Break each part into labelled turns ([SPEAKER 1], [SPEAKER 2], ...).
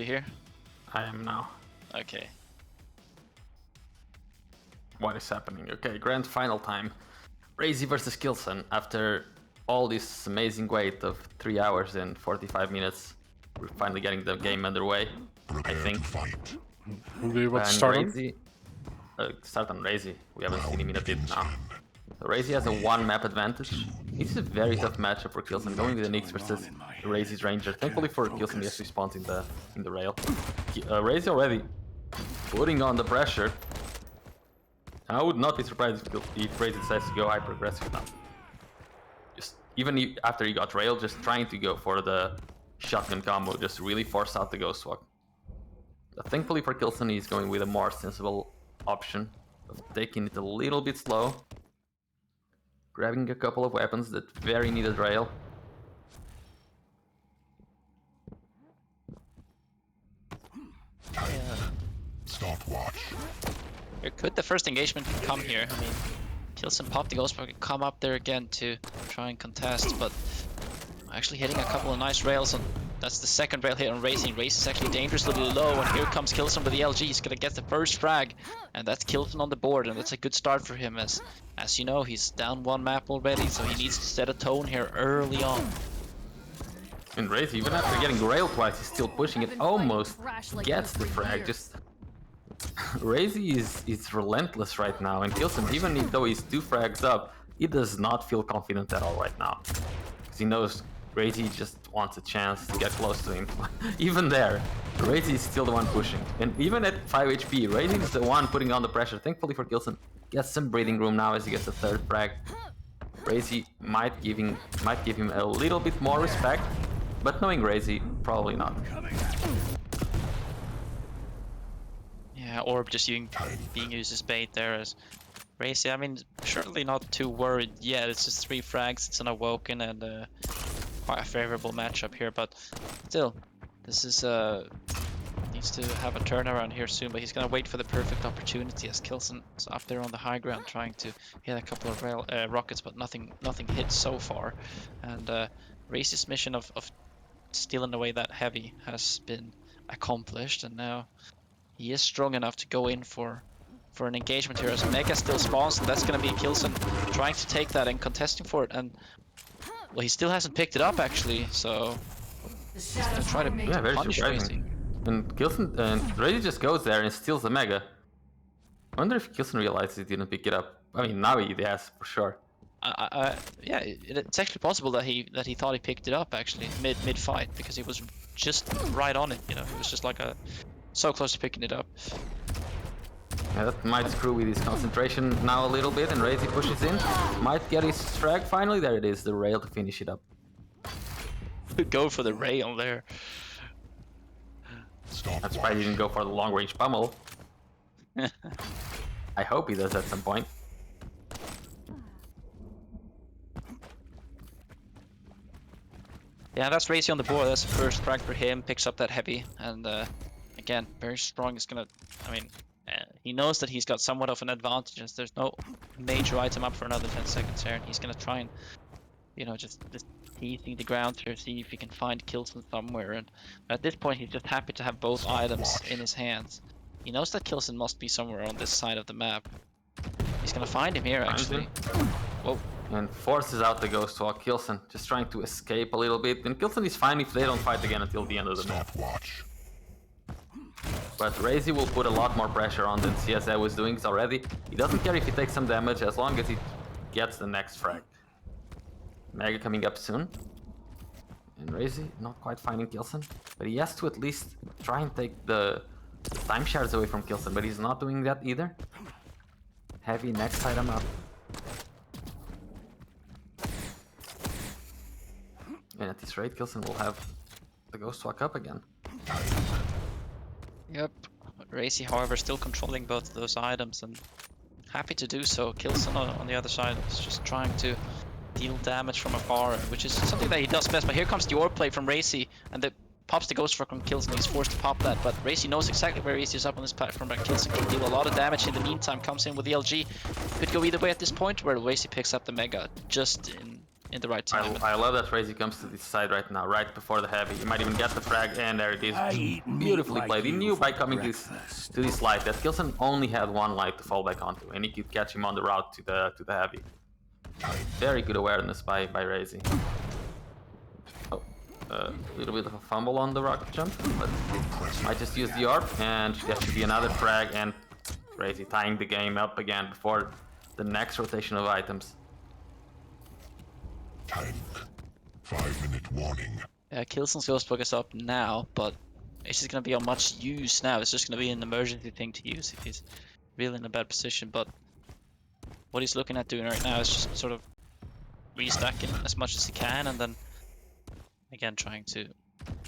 [SPEAKER 1] here?
[SPEAKER 2] I am now.
[SPEAKER 1] Okay.
[SPEAKER 2] What is happening? Okay, grand final time. RAISY versus K1llsen. After all this amazing wait of 3 hours and 45 minutes, we're finally getting the game underway, I think.
[SPEAKER 3] What's starting?
[SPEAKER 2] RAISY, start on RAISY. We haven't seen him in a bit now. So RAISY has a 1 map advantage. This is a very tough matchup for K1llsen, going with the Nyx versus RAISY's Ranger. Thankfully for K1llsen, he has respawns in the rail. RAISY already putting on the pressure. I would not be surprised if RAISY decides to go hyper aggressive now. Just even after he got railed, just trying to go for the shotgun combo, just really force out the ghost walk. But thankfully for K1llsen, he's going with a more sensible option of taking it a little bit slow, grabbing a couple of weapons that very needed rail.
[SPEAKER 4] Stopwatch.
[SPEAKER 1] Here could the first engagement come here. I mean, K1llsen popped the ghost, but could come up there again to try and contest, but actually hitting a couple of nice rails on. That's the second rail hit on RAISY. RAISY is actually dangerously low, and here comes K1llsen with the LG. He's gonna get the first frag, and that's K1llsen on the board, and that's a good start for him. As you know, he's down 1 map already, so he needs to set a tone here early on.
[SPEAKER 2] And RAISY, even after getting railed twice, he's still pushing it. Almost gets the frag. Just RAISY is relentless right now, and K1llsen, even though he's 2 frags up, he does not feel confident at all right now, because he knows RAISY just wants a chance to get close to him. Even there, RAISY is still the one pushing, and even at 5 HP, RAISY is the one putting on the pressure. Thankfully for K1llsen, gets some breathing room now as he gets the 3rd frag. RAISY might give him a little bit more respect, but knowing RAISY, probably not.
[SPEAKER 1] Yeah, Orb just being used as bait there as RAISY. I mean, surely not too worried yet. It's just 3 frags. It's an Awoken and quite a favorable matchup here, but still, this is needs to have a turnaround here soon. But he's gonna wait for the perfect opportunity as K1llsen is up there on the high ground trying to hit a couple of rockets, but nothing hit so far. And RAISY's mission of stealing away that heavy has been accomplished, and now he is strong enough to go in for an engagement here as Mega still spawns, and that's going to be K1llsen trying to take that and contesting for it. And well, he still hasn't picked it up actually, so he's gonna try to
[SPEAKER 2] very
[SPEAKER 1] punish RAISY.
[SPEAKER 2] surprising. And K1llsen and RAISY just goes there and steals the Mega. I wonder if K1llsen realizes he didn't pick it up. I mean, now he has for sure.
[SPEAKER 1] Yeah, it's actually possible that he thought he picked it up actually mid fight, because he was just right on it. You know, he was just like so close to picking it up.
[SPEAKER 2] Yeah, that might screw with his concentration now a little bit, and RAISY pushes in. Might get his frag finally. There it is, the rail to finish it up.
[SPEAKER 1] Go for the rail there.
[SPEAKER 2] That's why he didn't go for the long range pummel. I hope he does at some point.
[SPEAKER 1] Yeah, that's RAISY on the board. That's the first frag for him. Picks up that heavy, and again, very strong. He's gonna, I mean, he knows that he's got somewhat of an advantage as there's no major item up for another 10 seconds here, and he's gonna try and, you know, just teasing the ground here, see if he can find K1llsen somewhere. And at this point, he's just happy to have both items in his hands. He knows that K1llsen must be somewhere on this side of the map. He's gonna find him here actually. Whoa.
[SPEAKER 2] And forces out the ghost walk. K1llsen just trying to escape a little bit. And K1llsen is fine if they don't fight again until the end of the map. But RAISY will put a lot more pressure on than CSA was doing already. He doesn't care if he takes some damage as long as he gets the next frag. Mega coming up soon. And RAISY not quite finding K1llsen, but he has to at least try and take the time shards away from K1llsen, but he's not doing that either. Heavy next item up. And at this rate, K1llsen will have the ghost walk up again.
[SPEAKER 1] Yep. RAISY, however, still controlling both of those items and happy to do so. K1llsen on the other side is just trying to deal damage from afar, which is something that he does best. But here comes the orb play from RAISY, and the pops the ghost from K1llsen. He's forced to pop that, but RAISY knows exactly where RAISY is up on this platform. But K1llsen can deal a lot of damage in the meantime. Comes in with the LG. Could go either way at this point, where RAISY picks up the Mega just in in the right time.
[SPEAKER 2] I love that RAISY comes to this side right now, right before the heavy. You might even get the frag, and there it is. Beautifully played. He knew by coming to this light that k1llsen only had one light to fall back onto, and he could catch him on the route to the heavy. Very good awareness by RAISY. Oh, a little bit of a fumble on the rocket jump, but might just use the orb, and that should be another frag, and RAISY tying the game up again before the next rotation of items.
[SPEAKER 4] Tank. 5-minute warning.
[SPEAKER 1] k1llsen's Ghostbug is up now, but it's just going to be on much use now. It's just going to be an emergency thing to use if he's really in a bad position. But what he's looking at doing right now is just sort of restacking as much as he can, and then again trying to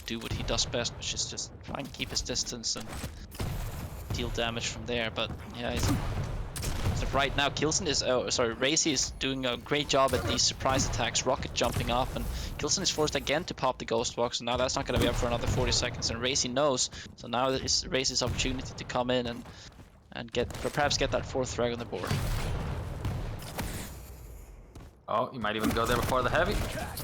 [SPEAKER 1] do what he does best, which is just try and keep his distance and deal damage from there. But yeah, so right now k1llsen is RAISY is doing a great job at these surprise attacks, rocket jumping up, and k1llsen is forced again to pop the ghost walk, so now that's not going to be up for another 40 seconds, and RAISY knows, so now it's RAISY's opportunity to come in and perhaps get that 4th frag on the board.
[SPEAKER 2] Oh, he might even go there before the heavy.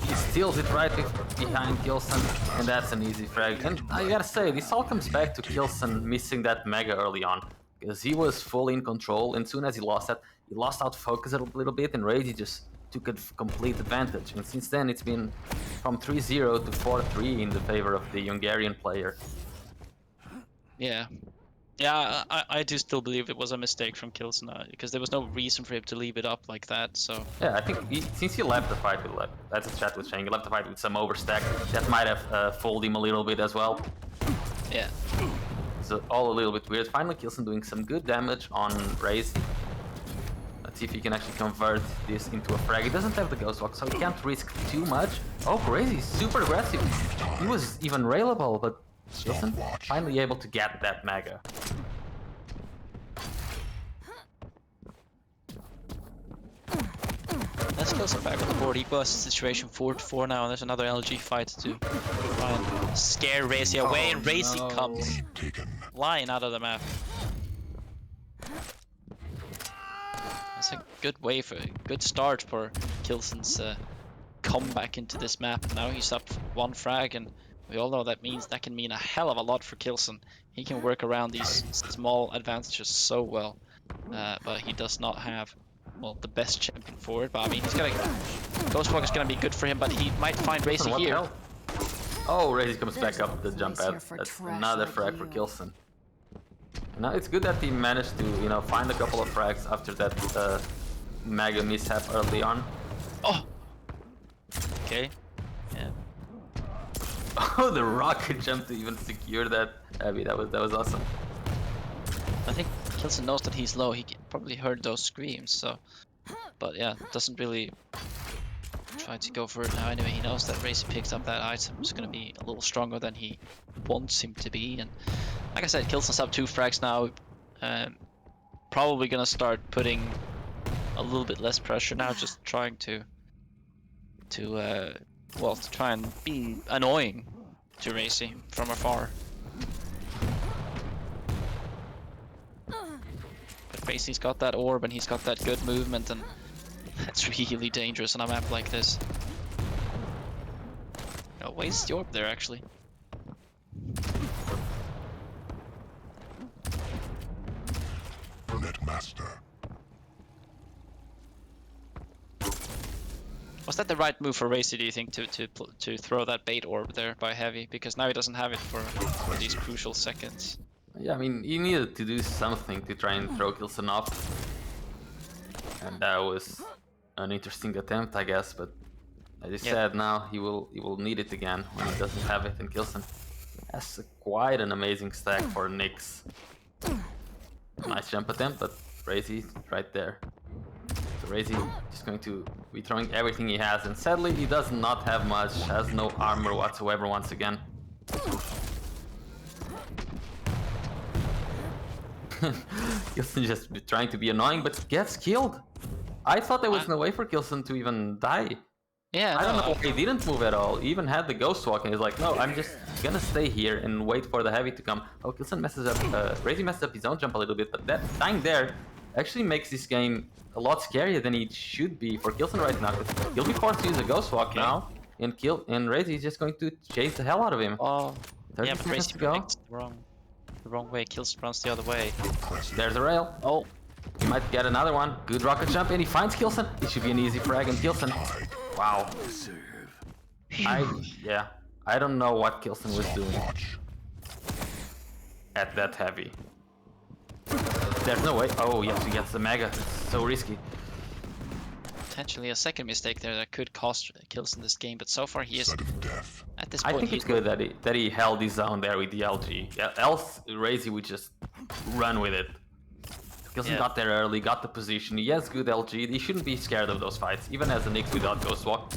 [SPEAKER 2] He steals it right behind k1llsen, and that's an easy frag. And I gotta say, this all comes back to k1llsen missing that mega early on, because he was fully in control, and soon as he lost that, he lost out focus a little bit, and RAISY just took a complete advantage. And since then, it's been from 3-0 to 4-3 in the favor of the Hungarian player.
[SPEAKER 1] Yeah, I do still believe it was a mistake from k1llsen, because there was no reason for him to leave it up like that. So
[SPEAKER 2] yeah, I think since he left the fight with, that's a chat with Shane, he left the fight with some overstack that might have fooled him a little bit as well.
[SPEAKER 1] yeah.
[SPEAKER 2] So all a little bit weird. Finally, k1llsen doing some good damage on RAISY. Let's see if he can actually convert this into a frag. He doesn't have the ghost walk, so he can't risk too much. Oh, RAISY is super aggressive. He was even railable, but k1llsen finally able to get that mega.
[SPEAKER 1] Let's k1llsen back on the board. Equal situation 4-4 now, and there's another LG fight to try and scare RAISY away, and RAISY comes flying out of the map. That's a good start for k1llsen's comeback into this map. Now he's up 1 frag, and we all know that can mean a hell of a lot for k1llsen. He can work around these small advantages so well, but he does not have, well, the best champion for it. But I mean, he's gonna Ghostwalk is gonna be good for him, but he might find RAISY here.
[SPEAKER 2] Oh, RAISY comes back up the jump pad. That's another frag for k1llsen. Now it's good that he managed to, find a couple of frags after that mega mishap early on.
[SPEAKER 1] Oh. Okay. Yeah.
[SPEAKER 2] Oh, the rocket jump to even secure that heavy. That was awesome.
[SPEAKER 1] I think k1llsen knows that he's low. He probably heard those screams, so. But yeah, doesn't really try to go for it now. Anyway, he knows that RAISY picks up that item. Is going to be a little stronger than he wants him to be. And like I said, k1llsen's up 2 frags now. Probably going to start putting a little bit less pressure now, just trying to try and be annoying to RAISY from afar. But RAISY's got that orb and he's got that good movement, and that's really dangerous on a map like this. No, waste the orb there actually.
[SPEAKER 4] Master.
[SPEAKER 1] Was that the right move for RAISY, do you think, to throw that bait orb there by heavy? Because now he doesn't have it for these crucial seconds.
[SPEAKER 2] Yeah, I mean, he needed to do something to try and throw k1llsen off. And that was an interesting attempt, I guess, but as you said, now he will need it again when he doesn't have it, and k1llsen has quite an amazing stack for Nyx. Nice jump attempt, but RAISY right there. So RAISY just going to be throwing everything he has, and sadly he does not have much, has no armor whatsoever once again. k1llsen just trying to be annoying, but gets killed. I thought there was no way for k1llsen to even die.
[SPEAKER 1] Yeah,
[SPEAKER 2] I don't know why he didn't move at all. He even had the ghost walk, and he's like, no, I'm just gonna stay here and wait for the heavy to come. Oh, k1llsen messes up, RAISY messes up his own jump a little bit, but that dying there actually makes this game a lot scarier than it should be for K1llsen right now. He'll be forced to use a Ghost Walk now, and RAISY is just going to chase the hell out of him.
[SPEAKER 1] Oh,
[SPEAKER 2] 30
[SPEAKER 1] yeah, but
[SPEAKER 2] seconds
[SPEAKER 1] RAISY
[SPEAKER 2] to go.
[SPEAKER 1] predicts the wrong way. K1llsen runs the other way.
[SPEAKER 2] There's a rail.
[SPEAKER 1] Oh,
[SPEAKER 2] He might get another one. Good rocket jump, and he finds K1llsen. It should be an easy frag, and K1llsen. Wow. I don't know what K1llsen was doing at that heavy. There's no way. Oh, yes, he gets the mega. It's so risky.
[SPEAKER 1] potentially a second mistake there that could cost K1llsen this game, but so far he is
[SPEAKER 4] Sudden death.
[SPEAKER 1] at this
[SPEAKER 2] I
[SPEAKER 1] point.
[SPEAKER 2] think it's good that he held his own there with the LG. Else, RAISY would just run with it. K1llsen got there early, got the position. He has good LG. He shouldn't be scared of those fights, even as a Nyx without Ghost Walk.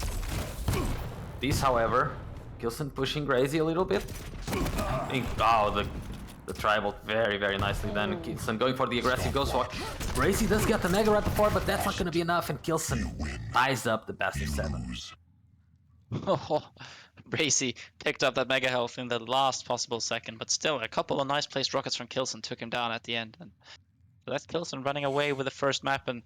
[SPEAKER 2] This, however, K1llsen pushing RAISY a little bit. Oh, the tribal very, very nicely done. K1llsen going for the aggressive Ghost Walk. RAISY does get the mega right before, but that's not going to be enough, and K1llsen ties up the best of 7.
[SPEAKER 1] RAISY picked up that mega health in the last possible second, but still a couple of nice placed rockets from K1llsen took him down at the end. And that's K1llsen running away with the first map, and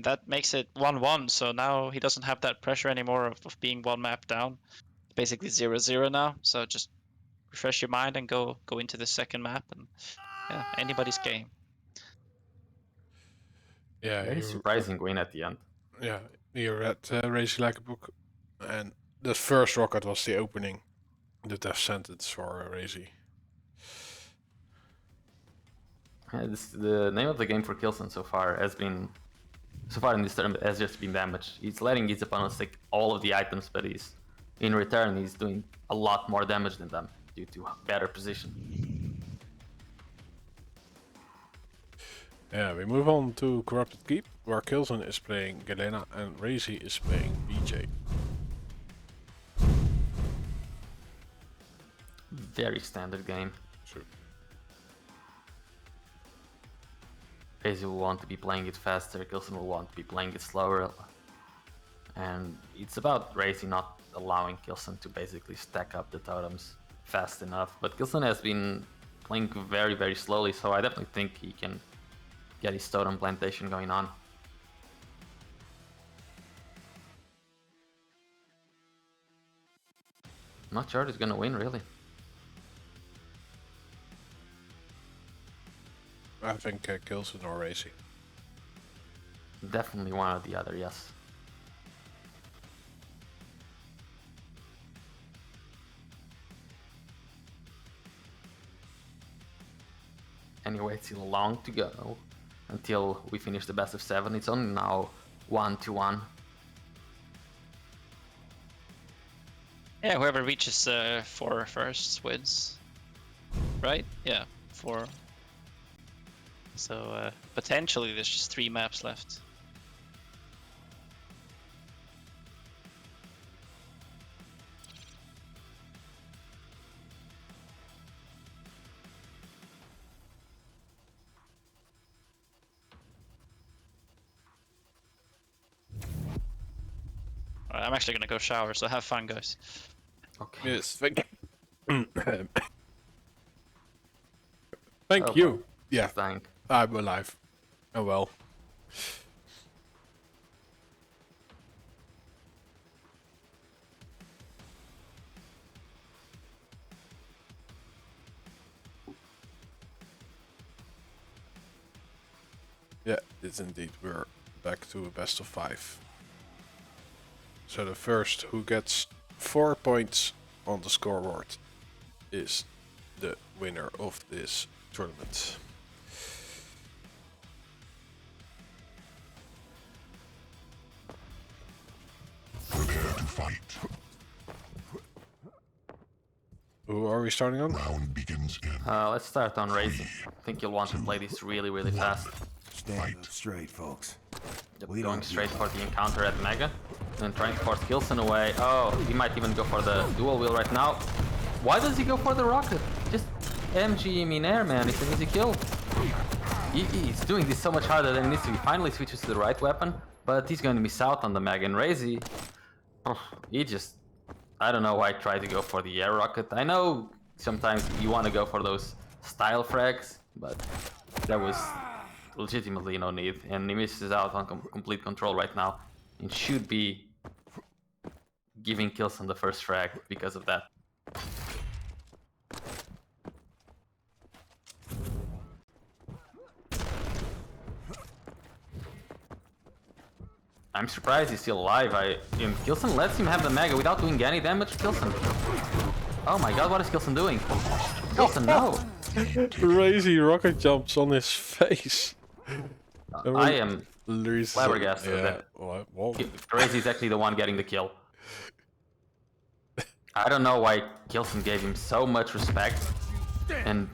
[SPEAKER 1] that makes it 1-1. So now he doesn't have that pressure anymore of being one map down. It's basically 0-0 now. So just refresh your mind and go into the second map, and yeah, anybody's game.
[SPEAKER 3] Yeah,
[SPEAKER 2] Very surprising win at the end.
[SPEAKER 3] Yeah, you read RAISY like a book, and the first rocket was the opening, the death sentence for RAISY.
[SPEAKER 2] The name of the game for K1llsen so far in this term has just been damage. He's letting his opponents take all of the items, but in return he's doing a lot more damage than them due to better position.
[SPEAKER 3] Yeah, we move on to Corrupted Keep, where K1llsen is playing Galena and RAISY is playing BJ.
[SPEAKER 2] Very standard game.
[SPEAKER 3] Sure.
[SPEAKER 2] RAISY will want to be playing it faster, K1llsen will want to be playing it slower. And it's about RAISY not allowing K1llsen to basically stack up the totems fast enough. But K1llsen has been playing very, very slowly, so I definitely think he can get his totem plantation going on. Not sure who's gonna win, really.
[SPEAKER 3] I think K1llsen or RAISY.
[SPEAKER 2] Definitely one or the other, yes. Anyway, it's still long to go until we finish the best of 7. It's only now 1-1.
[SPEAKER 1] Yeah, whoever reaches 4 first wins, right? Yeah, 4. So potentially there's just 3 maps left. Alright, I'm actually gonna go shower, so have fun, guys.
[SPEAKER 2] Okay.
[SPEAKER 3] Yes, thank you. Thank
[SPEAKER 2] Oh,
[SPEAKER 3] you. Yeah,
[SPEAKER 2] Thank.
[SPEAKER 3] I'm alive. Oh well. Yeah, it's indeed. We're back to a best of 5. So the first who gets 4 points on the scoreboard is the winner of this tournament.
[SPEAKER 4] Prepare to fight.
[SPEAKER 3] Who are we starting on?
[SPEAKER 4] Round begins in
[SPEAKER 2] Let's start on RAISY. I think you'll want to play this really, really fast.
[SPEAKER 5] Stand up straight, folks. We
[SPEAKER 2] Going
[SPEAKER 5] don't
[SPEAKER 2] straight for the encounter at Mega and trying to force K1llsen away. Oh, he might even go for the dual wheel right now. Why does he go for the rocket? Just MG him in air, man. It's an easy kill. He's doing this so much harder than it needs to. He finally switches to the right weapon, but he's going to miss out on the Mega. And RAISY, he just... I don't know why I tried to go for the air rocket. I know sometimes you want to go for those style frags, but that was legitimately no need, and he misses out on complete control right now, and should be giving K.Llsen the first frag because of that. I'm surprised he's still alive. And K.Llsen lets him have the Mega without doing any damage to K.Llsen. Oh my god, what is K.Llsen doing? K.Llsen, no!
[SPEAKER 3] Crazy rocket jumps on his face.
[SPEAKER 2] I am flabbergasted
[SPEAKER 3] Yeah,
[SPEAKER 2] that
[SPEAKER 3] well,
[SPEAKER 2] RAISY is actually the one getting the kill. I don't know why K.Llsen gave him so much respect and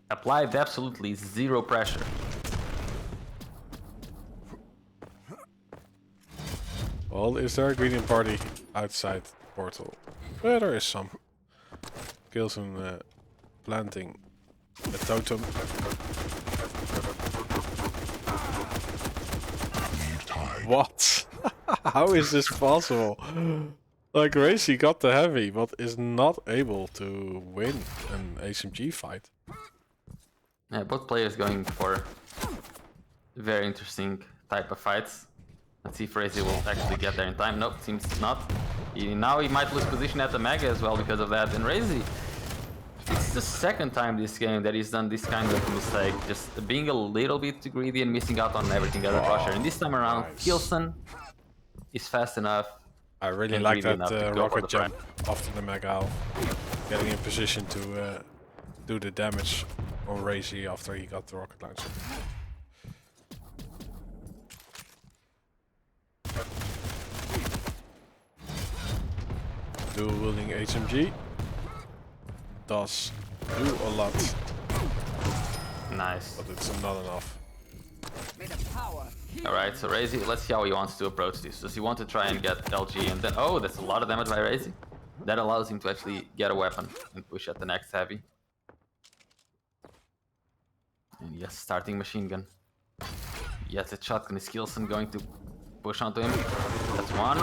[SPEAKER 2] applied absolutely zero pressure.
[SPEAKER 3] well, is there a greeting party outside portal? Yeah, there is some. K.Llsen planting a totem. What? How is this possible? Like, RAISY got the heavy, but is not able to win an HMG fight.
[SPEAKER 2] Yeah, both players going for very interesting type of fights. Let's see if RAISY will actually get there in time. Nope, seems not. Now he might lose position at the Mega as well because of that. And RAISY, it's the second time this game that he's done this kind of mistake. Just being a little bit too greedy and missing out on everything under pressure. And this time around,
[SPEAKER 3] Nice.
[SPEAKER 2] K.Llsen is fast enough.
[SPEAKER 3] I really
[SPEAKER 2] And
[SPEAKER 3] like
[SPEAKER 2] greedy
[SPEAKER 3] that
[SPEAKER 2] enough to go for
[SPEAKER 3] rocket
[SPEAKER 2] the
[SPEAKER 3] jump after the Mega. Getting in position to do the damage on RAISY after he got the rocket launcher. Dual wielding HMG does do a lot,
[SPEAKER 2] Nice.
[SPEAKER 3] but it's not enough.
[SPEAKER 2] Alright, so RAISY, let's see how he wants to approach this. Does he want to try and get LG and then... Oh, that's a lot of damage by RAISY. That allows him to actually get a weapon and push at the next heavy. And yes, starting machine gun. Yes, a shotgun. Is K.Llsen going to push onto him? That's one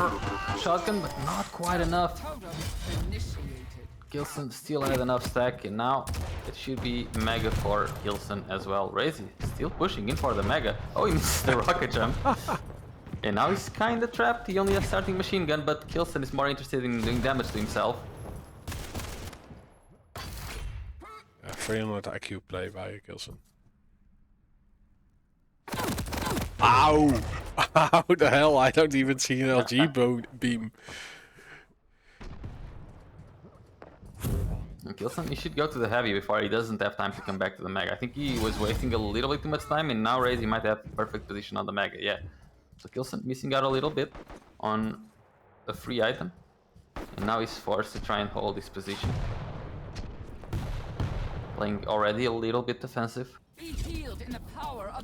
[SPEAKER 2] shotgun, but not quite enough. K.Llsen still had enough stack, and now it should be Mega for K.Llsen as well. RAISY still pushing in for the Mega. Oh, he missed the rocket jump. And now he's kinda trapped. He only has starting machine gun, but K.Llsen is more interested in doing damage to himself.
[SPEAKER 3] 300 IQ play by K.Llsen. Ow! How the hell? I don't even see an LG beam.
[SPEAKER 2] K.Llsen, he should go to the heavy before he doesn't have time to come back to the Mega. I think he was wasting a little bit too much time, and now RAISY might have perfect position on the Mega, yeah. So K.Llsen missing out a little bit on a free item, and now he's forced to try and hold his position. Playing already a little bit defensive.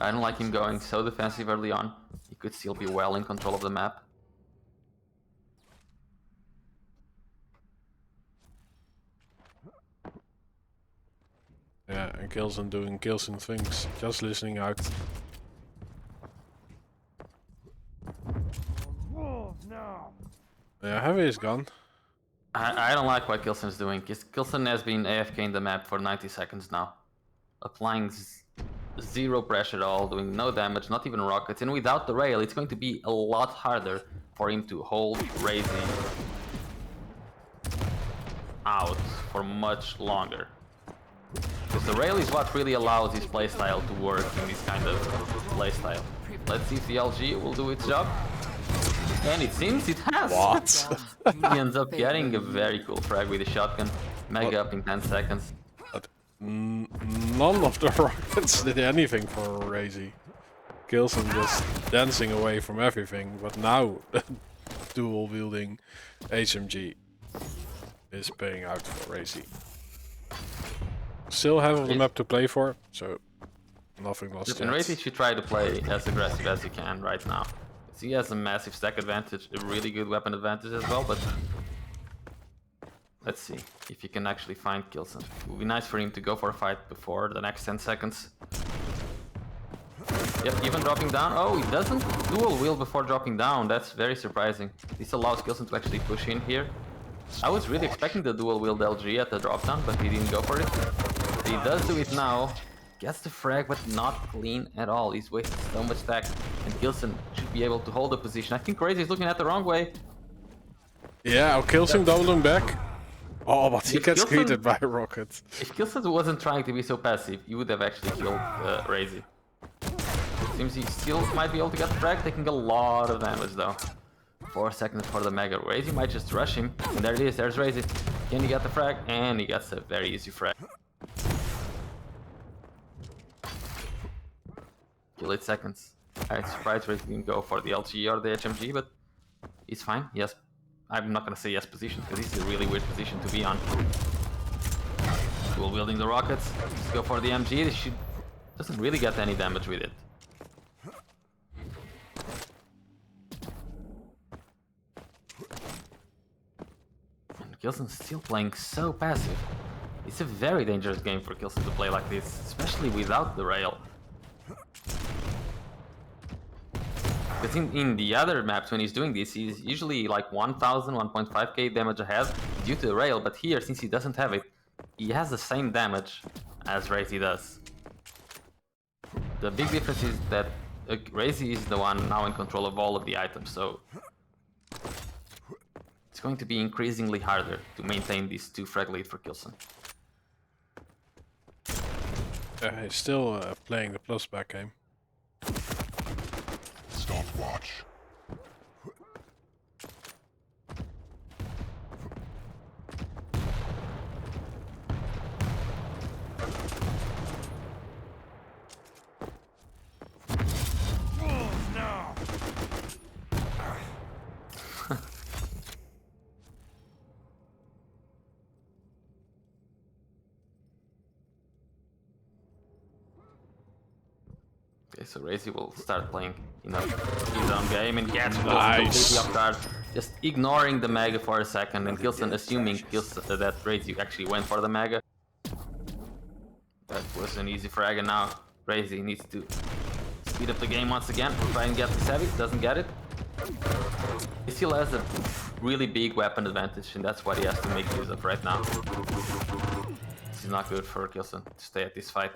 [SPEAKER 2] I don't like him going so defensive early on. He could still be well in control of the map.
[SPEAKER 3] Yeah, and K.Llsen doing K.Llsen things, just listening out. Yeah, heavy is gone.
[SPEAKER 2] I don't like what K.Llsen is doing. K.Llsen has been AFK in the map for 90 seconds now. Applying zero pressure at all, doing no damage, not even rockets. And without the rail, it's going to be a lot harder for him to hold RAISY out for much longer. Because the rail is what really allows his playstyle to work in this kind of playstyle. Let's see if the LG will do its job. And it seems it has!
[SPEAKER 3] What?
[SPEAKER 2] He ends up getting a very cool frag with a shotgun. Mega up in 10 seconds.
[SPEAKER 3] But none of the rockets did anything for RAISY. K.Llsen just dancing away from everything, but now dual wielding HMG is paying out for RAISY. Still have the map to play for, so nothing lost
[SPEAKER 2] And
[SPEAKER 3] yet.
[SPEAKER 2] RAISY should try to play as aggressive as he can right now. He has a massive stack advantage, a really good weapon advantage as well, but let's see if he can actually find K.Llsen. It would be nice for him to go for a fight before the next 10 seconds. Yep, even dropping down. Oh, he doesn't dual wield before dropping down. That's very surprising. This allows K.Llsen to actually push in here. I was really expecting the dual wield LG at the drop down, but he didn't go for it. He does do it now. Gets the frag, but not clean at all. He's wasting so much stack, and K1llsen should be able to hold the position. I think RAISY is looking at the wrong way.
[SPEAKER 3] Yeah, K1llsen doubling back. Oh, but he
[SPEAKER 2] If
[SPEAKER 3] gets
[SPEAKER 2] K1llsen-
[SPEAKER 3] greeted by a rocket.
[SPEAKER 2] If K1llsen wasn't trying to be so passive, he would have actually killed RAISY. Seems he still might be able to get the frag, taking a lot of damage though. 4 seconds for the Mega. RAISY might just rush him, and there it is, there's RAISY. Can he get the frag? And he gets a very easy frag. Kill 8 seconds. I'm surprised RAISY didn't go for the LG or the HMG, but he's fine. Yes, I'm not gonna say yes position, because this is a really weird position to be on. Dual wielding the rockets. Let's go for the MG. This doesn't really get any damage with it. And K1llsen's still playing so passive. It's a very dangerous game for K1llsen to play like this, especially without the rail. Because in the other maps, when he's doing this, he's usually like 1000, 1.5k damage ahead due to the rail, but here, since he doesn't have it, he has the same damage as RAISY does. The big difference is that RAISY is the one now in control of all of the items, so it's going to be increasingly harder to maintain these 2 frag lead for K1llsen.
[SPEAKER 3] He's still playing the plus back game.
[SPEAKER 4] Stopwatch.
[SPEAKER 2] Okay, so RAISY will start playing, his own game and gets
[SPEAKER 3] Nice.
[SPEAKER 2] completely off guard, just ignoring the Mega for a second, and K1llsen assuming that RAISY actually went for the Mega. That was an easy frag, and now RAISY needs to speed up the game once again, try and get the Savvy, doesn't get it. He still has a really big weapon advantage, and that's what he has to make use of right now. This is not good for K1llsen to stay at this fight.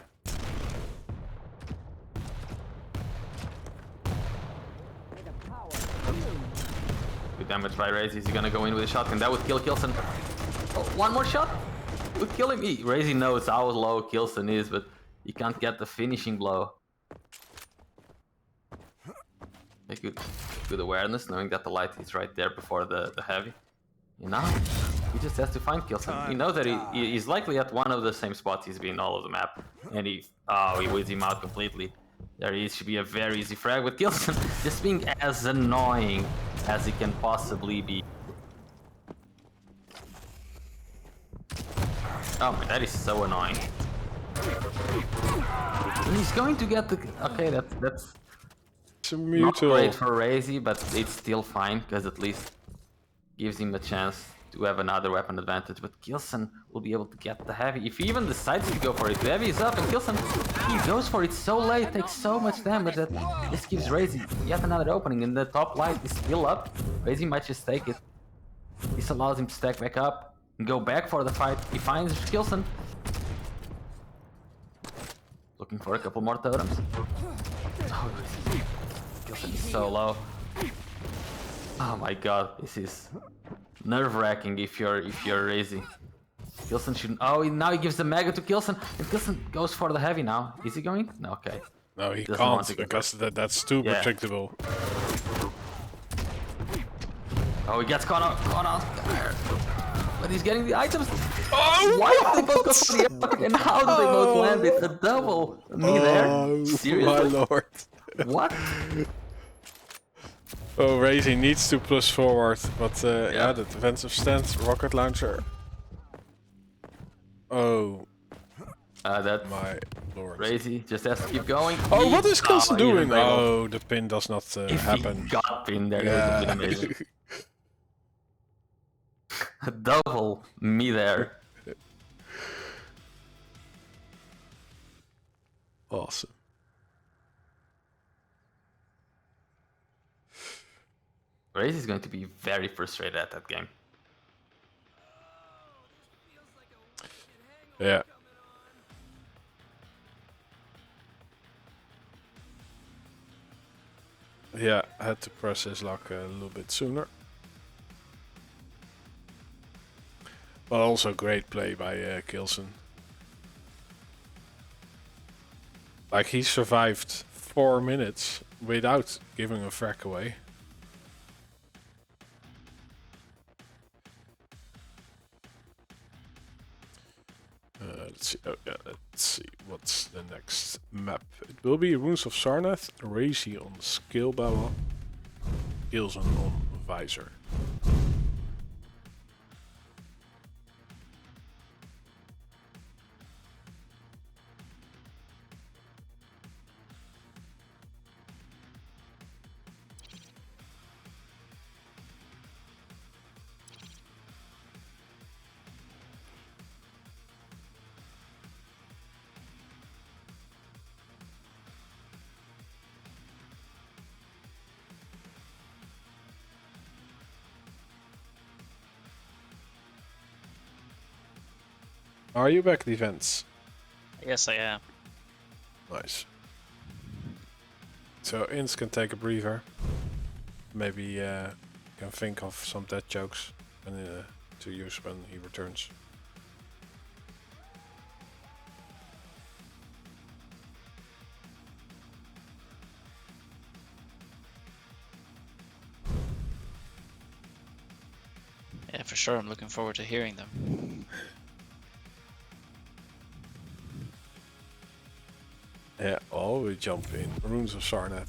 [SPEAKER 2] Good damage by RAISY. He's gonna go in with a shotgun. That would kill K1llsen. Oh, one more shot would kill him. RAISY knows how low K1llsen is, but he can't get the finishing blow. Okay, good awareness, knowing that the light is right there before the heavy. You know, he just has to find K1llsen. He knows that he's likely at one of the same spots he's been all of the map, and he weeds him out completely. There he is, should be a very easy frag, with K1llsen just being as annoying as he can possibly be. Oh my, that is so annoying. And he's going to get the... Okay, that's
[SPEAKER 3] It's a
[SPEAKER 2] not
[SPEAKER 3] mutual.
[SPEAKER 2] great for RAISY, but it's still fine, because at least gives him a chance to have another weapon advantage. But K1llsen will be able to get the heavy. If he even decides to go for it, the heavy is up, and K1llsen, he goes for it so late, takes so much damage that this gives RAISY yet another opening, and the top light is still up. RAISY might just take it. This allows him to stack back up and go back for the fight. He finds K1llsen. Looking for a couple more totems. Oh, K1llsen is so low. Oh my god, this is nerve-wracking if you're RAISY. K1llsen shouldn't... Oh, now he gives the Mega to K1llsen, and K1llsen goes for the heavy now. Is he going? No, okay.
[SPEAKER 3] No, he
[SPEAKER 2] Doesn't want to
[SPEAKER 3] can't,
[SPEAKER 2] go
[SPEAKER 3] because that's too
[SPEAKER 2] Yeah.
[SPEAKER 3] predictable.
[SPEAKER 2] Oh, he gets caught out. But he's getting the items.
[SPEAKER 3] Oh,
[SPEAKER 2] Why did they both go for the Awoken? And how did they both land it? A double. Me there?
[SPEAKER 3] my
[SPEAKER 2] Seriously?
[SPEAKER 3] lord.
[SPEAKER 2] What?
[SPEAKER 3] Oh, RAISY needs to push forward, but yeah, the defensive stance, rocket launcher. Oh
[SPEAKER 2] That
[SPEAKER 3] my lord.
[SPEAKER 2] RAISY just has to keep going.
[SPEAKER 3] Oh, what is K1llsen
[SPEAKER 2] he didn't
[SPEAKER 3] doing?
[SPEAKER 2] break off.
[SPEAKER 3] Oh, the pin does not
[SPEAKER 2] If
[SPEAKER 3] happen.
[SPEAKER 2] he got pinned there, it would have been amazing. A double me there.
[SPEAKER 3] Awesome.
[SPEAKER 2] RAISY is going to be very frustrated at that game.
[SPEAKER 3] Yeah. Yeah, I had to press his luck a little bit sooner. But also great play by K.Llsen. Like, he survived 4 minutes without giving a frack away. Let's see. Oh, yeah, let's see. What's the next map? It will be Runes of Sarnath, RAISY on Skill Barrel, K.Llsen on Visor. Are you back, defense?
[SPEAKER 1] Yes, I am.
[SPEAKER 3] Nice. So Inns can take a breather. Maybe can think of some dead jokes and, to use when he returns.
[SPEAKER 1] Yeah, for sure. I'm looking forward to hearing them.
[SPEAKER 3] Yeah, oh, we jump in. Runes of Sarnath.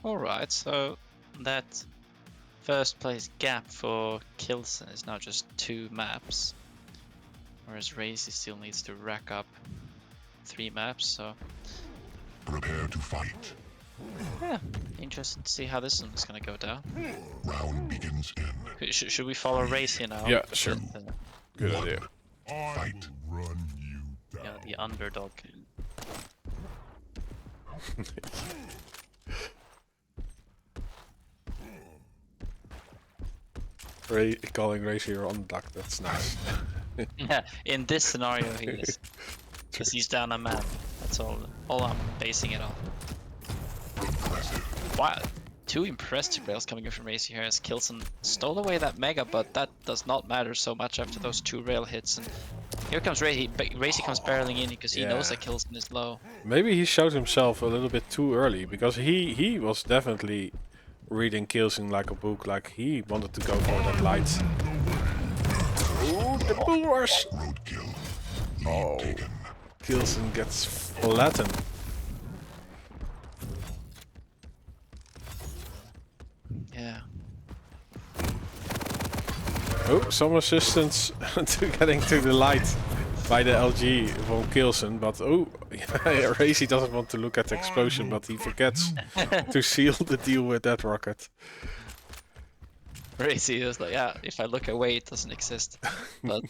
[SPEAKER 1] Alright, so that first place gap for K.Llsen is now just 2 maps. Whereas RAISY still needs to rack up 3 maps, so
[SPEAKER 4] Prepare to fight.
[SPEAKER 1] yeah, interesting to see how this one's gonna go down.
[SPEAKER 4] Round begins in.
[SPEAKER 1] Should we follow RAISY now?
[SPEAKER 3] Yeah, sure. Good idea.
[SPEAKER 4] Fight. Run you down.
[SPEAKER 1] Yeah, the underdog.
[SPEAKER 3] Calling RAISY your underdog, that's nice.
[SPEAKER 1] Yeah, in this scenario he is. Because he's down a man. That's all I'm basing it on. Wow, 2 impressive rails coming in from RAISY here as K.Llsen stole away that mega, but that does not matter so much after those 2 rail hits. And here comes RAISY. RAISY comes barreling in because he knows that K.Llsen is low.
[SPEAKER 3] Maybe he showed himself a little bit too early, because he was definitely reading K.Llsen like a book, like he wanted to go for that light. Ooh, the bull rush!
[SPEAKER 4] Roadkill.
[SPEAKER 3] Oh, K.Llsen gets flattened.
[SPEAKER 1] Yeah.
[SPEAKER 3] Oh, some assistance to getting to the light by the LG from K.Llsen, but oh, yeah, RAISY doesn't want to look at the explosion, but he forgets to seal the deal with that rocket.
[SPEAKER 1] RAISY is like, yeah, if I look away, it doesn't exist. But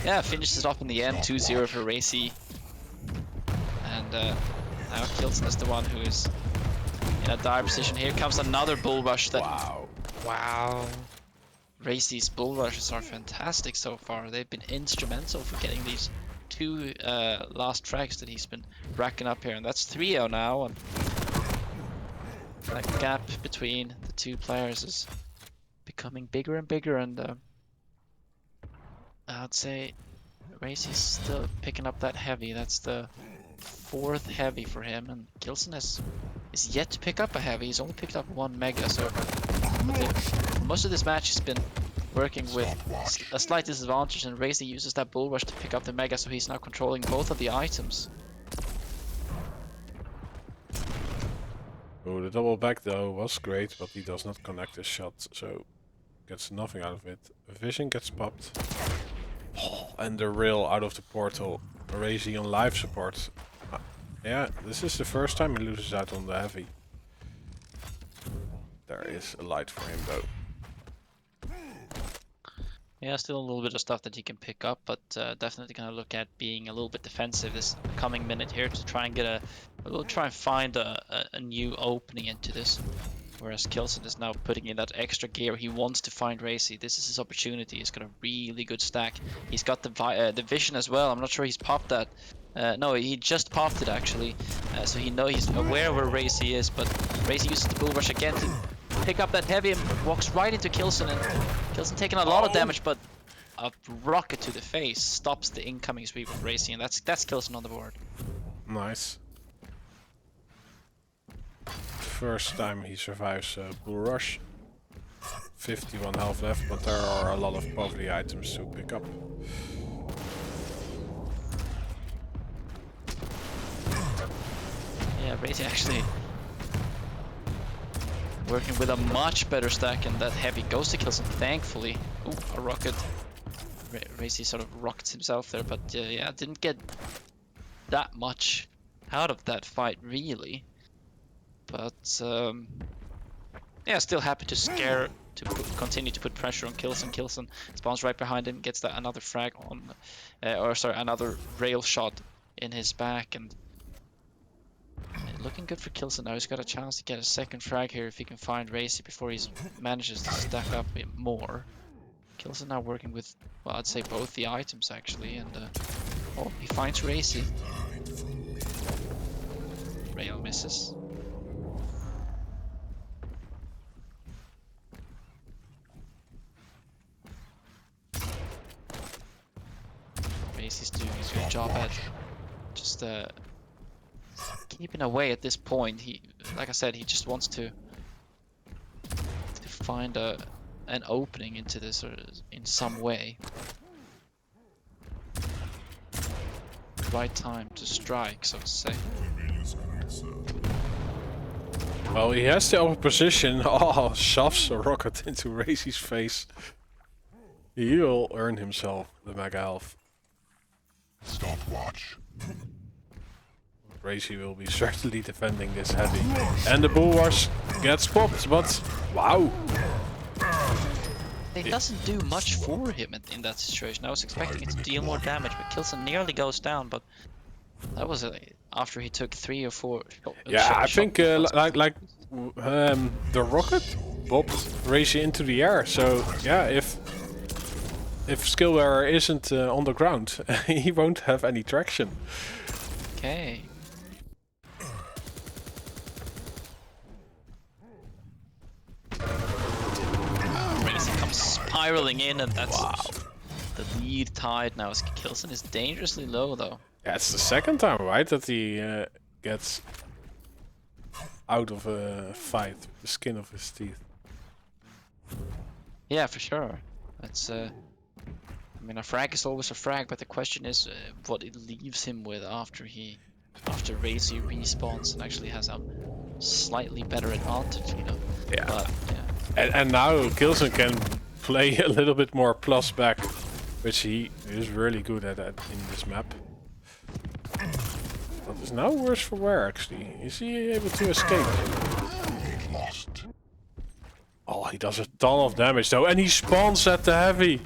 [SPEAKER 1] yeah, finishes it up in the end, 2-0 for RAISY. And now K.Llsen is the one who is in a dire position. Here comes another bull rush. Wow. RAISY's bull rushes are fantastic so far. They've been instrumental for getting these 2 last tracks that he's been racking up here. And that's 3-0 now. And that gap between the 2 players is becoming bigger and bigger. And I'd say RAISY's still picking up that heavy. That's the 4th heavy for him. And K.Llsen is yet to pick up a heavy. He's only picked up 1 mega. So I think most of this match has been working with a slight disadvantage, and RAISY uses that bull rush to pick up the mega, so he's now controlling both of the items.
[SPEAKER 3] Oh, the double back though was great, but he does not connect his shot, so gets nothing out of it. Vision gets popped. Oh, and the rail out of the portal. RAISY on life support. Yeah, this is the first time he loses out on the heavy. There is a light for him though.
[SPEAKER 1] Yeah, still a little bit of stuff that he can pick up, but definitely gonna look at being a little bit defensive this coming minute here to try and get we'll try and find a new opening into this. Whereas K.Llsen is now putting in that extra gear. He wants to find RAISY. This is his opportunity. He's got a really good stack. He's got the vision as well. I'm not sure he's popped that. No, he just popped it actually. So he's aware where RAISY is, but RAISY uses the bull rush again to pick up that heavy and walks right into K.Llsen, and K.Llsen taking a lot of damage, but a rocket to the face stops the incoming sweep of RAISY, and that's K.Llsen on the board.
[SPEAKER 3] Nice. First time he survives bull rush. 51 health left, but there are a lot of poverty items to pick up.
[SPEAKER 1] Yeah, RAISY actually working with a much better stack, and that heavy goes to K.Llsen, thankfully. Ooh, a rocket. RAISY sort of rocked himself there, but yeah, didn't get that much out of that fight, really. But yeah, still happy to continue to put pressure on K.Llsen. K.Llsen spawns right behind him, gets that another frag on, another rail shot in his back, and looking good for K.Llsen now. He's got a chance to get a second frag here if he can find RAISY before he manages to stack up a bit more. K.Llsen now working with, well, I'd say both the items actually, and oh, he finds RAISY. Rail misses. RAISY's doing a good job at just keeping away at this point. He, like I said, he just wants to find an opening into this or in some way. Right time to strike, so to say.
[SPEAKER 3] Well, he has the upper position. Oh, shoves a rocket into RAISY's face. He'll earn himself the mega health.
[SPEAKER 4] Stopwatch.
[SPEAKER 3] RAISY will be certainly defending this heavy. And the bull rush gets popped, but wow.
[SPEAKER 1] It doesn't do much for him in that situation. I was expecting it to deal more damage, but K.Llsen nearly goes down, but that was after he took 3 or 4
[SPEAKER 3] Yeah, I think the rocket bopped RAISY into the air. So yeah, if skill wearer isn't on the ground, he won't have any traction.
[SPEAKER 1] Okay. RAISY comes spiraling in, and that's the lead tied now. K.Llsen is dangerously low though.
[SPEAKER 3] Yeah, it's the second time, right, that he gets out of a fight with the skin of his teeth.
[SPEAKER 1] Yeah, for sure. That's I mean, a frag is always a frag, but the question is what it leaves him with after RAISY respawns and actually has a slightly better advantage, you know.
[SPEAKER 3] Yeah.
[SPEAKER 1] But, yeah.
[SPEAKER 3] And now K.Llsen can play a little bit more plus back, which he is really good at in this map. But it's now worse for wear, actually. Is he able to escape?
[SPEAKER 4] Lost.
[SPEAKER 3] Oh, he does a ton of damage though, and he spawns at the heavy.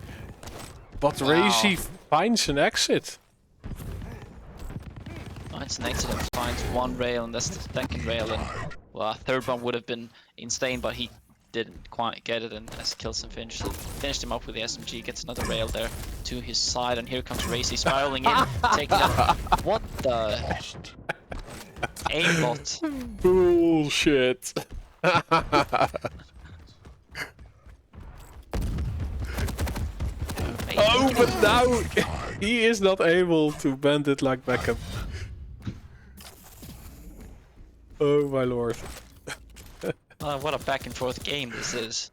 [SPEAKER 3] But RAISY finds an exit.
[SPEAKER 1] Finds an exit and finds one rail, and that's the second rail, and well, a third one would have been insane, but he didn't quite get it, and as K.Llsen finished him up with the SMG, gets another rail there to his side, and here comes RAISY spiraling in, taking up. What the? Aimbot.
[SPEAKER 3] Bullshit. Oh, but now he is not able to bend it like Beckham. Oh my lord.
[SPEAKER 1] What a back and forth game this is.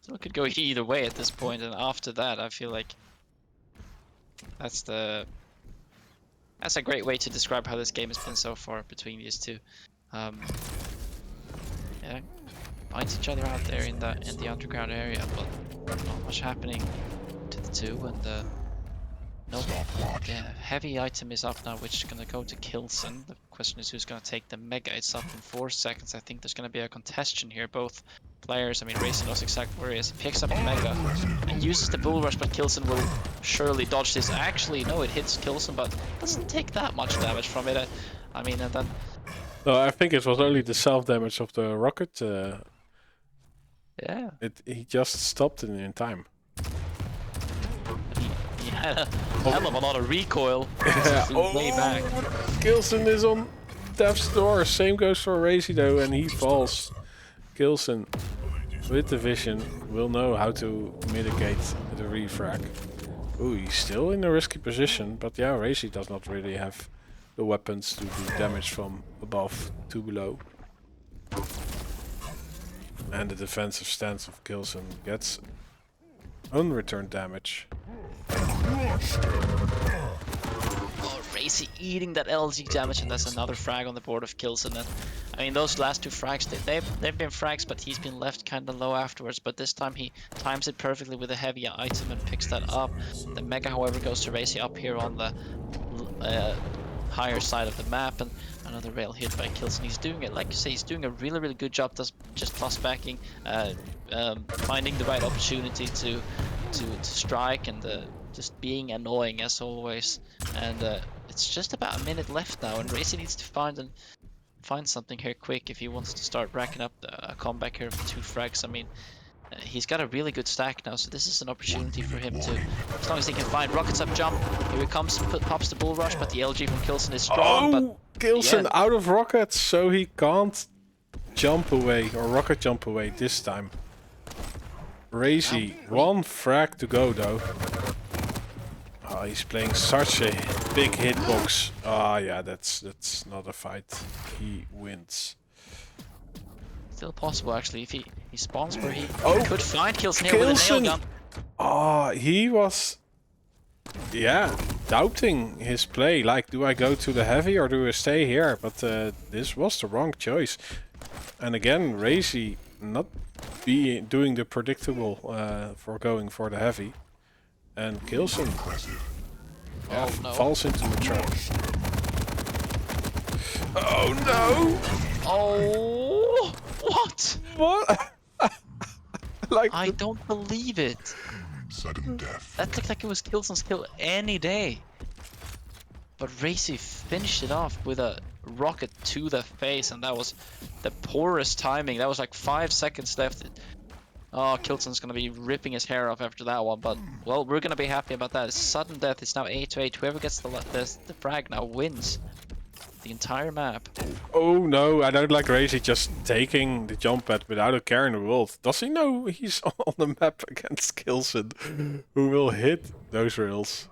[SPEAKER 1] So it could go either way at this point, and after that I feel like that's a great way to describe how this game has been so far between these two. Yeah, fight each other out there in the underground area, but not much happening to the two, and No, the heavy item is up now, which is gonna go to Kilson. The question is who's gonna take the mega. It's up in 4 seconds. I think there's gonna be a contestation here. Both players, I mean, RAISY knows exactly where he is. He picks up the mega and uses the bull rush, but Kilson will surely dodge this. Actually, no, it hits Kilson, but doesn't take that much damage from it. I mean, and then...
[SPEAKER 3] No, I think it was only the self-damage of the rocket.
[SPEAKER 1] Yeah.
[SPEAKER 3] He just stopped it in time.
[SPEAKER 1] He had a hell of a lot of recoil.
[SPEAKER 3] Yeah.
[SPEAKER 1] Way back.
[SPEAKER 3] K1llsen is on death's door. Same goes for RAISY though, and he falls. K1llsen, with the vision, will know how to mitigate the refrag. Ooh, he's still in a risky position, but yeah, RAISY does not really have the weapons to do damage from above to below. And the defensive stance of K1llsen gets unreturned damage.
[SPEAKER 1] Oh, RAISY eating that LG damage, and that's another frag on the board of K1llsen. And I mean, those last 2 frags, they've been frags, but he's been left kind of low afterwards. But this time he times it perfectly with a heavy item and picks that up. The mega, however, goes to RAISY up here on the higher side of the map, and another rail hit by K1llsen. He's doing it, like you say, he's doing a really good job just plus backing, finding the right opportunity to strike, and just being annoying as always. And it's just about a minute left now, and RAISY needs to find something here quick if he wants to start racking up a comeback here for 2 frags. I mean, he's got a really good stack now, so this is an opportunity for him to, as long as he can find rockets up jump. Here he comes, pops the bull rush, but the LG from K1llsen is strong.
[SPEAKER 3] Oh, K1llsen out of rockets, so he can't jump away or rocket jump away this time. RAISY, 1 frag to go though. Oh, he's playing such a big hitbox. Ah, yeah, that's not a fight. He wins.
[SPEAKER 1] Still possible actually if he spawns where he could find K1llsen here with a nail gun.
[SPEAKER 3] Oh, he was, yeah, doubting his play. Like, do I go to the heavy or do I stay here? But this was the wrong choice. And again, RAISY not doing the predictable for going for the heavy. And K1llsen falls into the trap. Oh no!
[SPEAKER 1] Oh, what?
[SPEAKER 3] What? Like,
[SPEAKER 1] I don't believe it.
[SPEAKER 4] Sudden death.
[SPEAKER 1] That looked like it was K1llsen's kill any day. But RAISY finished it off with a rocket to the face, and that was the poorest timing. That was like 5 seconds left. Oh, K1llsen's gonna be ripping his hair off after that one, but well, we're gonna be happy about that. Sudden death. It's now 8-8. Whoever gets the frag now wins the entire map.
[SPEAKER 3] oh no, I don't like RAISY just taking the jump pad without a care in the world. Does he know he's on the map against K1llsen, who will hit those rails?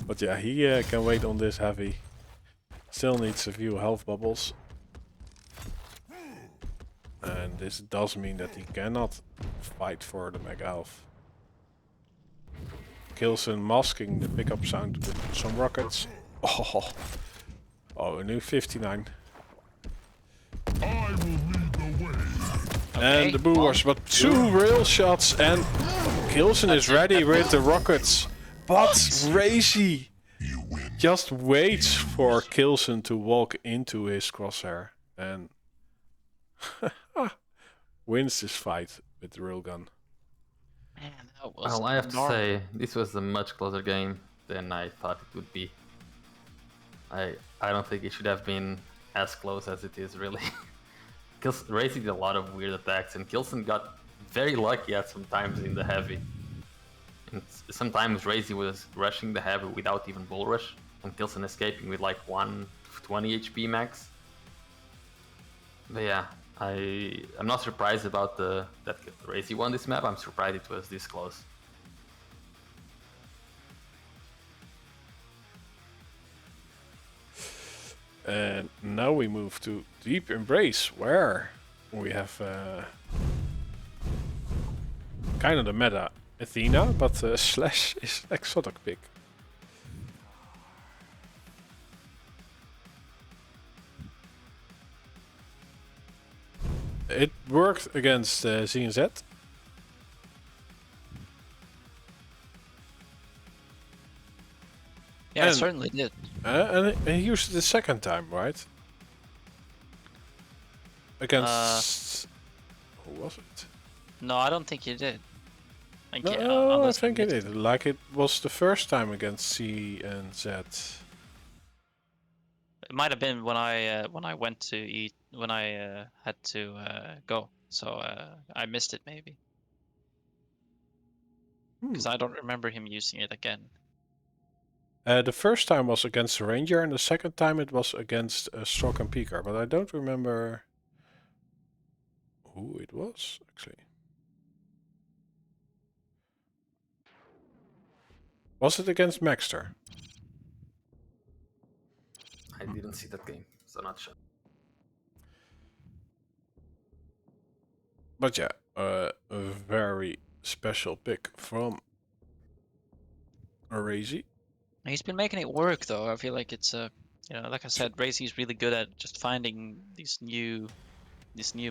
[SPEAKER 3] But yeah, he can wait on this heavy. Still needs a few health bubbles. And this does mean that he cannot fight for the mega health. K1llsen masking the pickup sound with some rockets. Oh, a new 59.
[SPEAKER 4] I will lead the way.
[SPEAKER 3] And the bull rush, but 2 rail shots, and K1llsen is ready with the rockets. But RAISY just waits for K1llsen to walk into his crosshair and wins this fight with the railgun.
[SPEAKER 1] Man, that was
[SPEAKER 2] Well, I have to say, this was a much closer game than I thought it would be. I don't think it should have been as close as it is, really. Because RAISY did a lot of weird attacks, and K1llsen got very lucky at some times in the heavy. And sometimes RAISY was rushing the heavy without even bull rush, and K1llsen escaping with like 120 HP max. But yeah, I'm not surprised about that RAISY won this map. I'm surprised it was this close.
[SPEAKER 3] And now we move to Deep Embrace, where we have kind of the meta Athena, but Slash is exotic pick. It worked against ZNZ.
[SPEAKER 1] Yeah, it
[SPEAKER 3] And-
[SPEAKER 1] certainly did.
[SPEAKER 3] And he used it the second time, right? Against... who was it?
[SPEAKER 1] No, I don't think he did.
[SPEAKER 3] No, I
[SPEAKER 1] Unless
[SPEAKER 3] think he
[SPEAKER 1] missed
[SPEAKER 3] did. Like it was the first time against C and Z.
[SPEAKER 1] It might have been when I went to eat when I had to go, so I missed it maybe because I don't remember him using it again.
[SPEAKER 3] The first time was against the Ranger, and the second time it was against Stroke and Peaker, but I don't remember who it was, actually. Was it against Maxter?
[SPEAKER 2] I didn't see that game, so not sure.
[SPEAKER 3] But yeah, a very special pick from RAISY.
[SPEAKER 1] He's been making it work though. I feel like it's like I said, RAISY's really good at just finding these new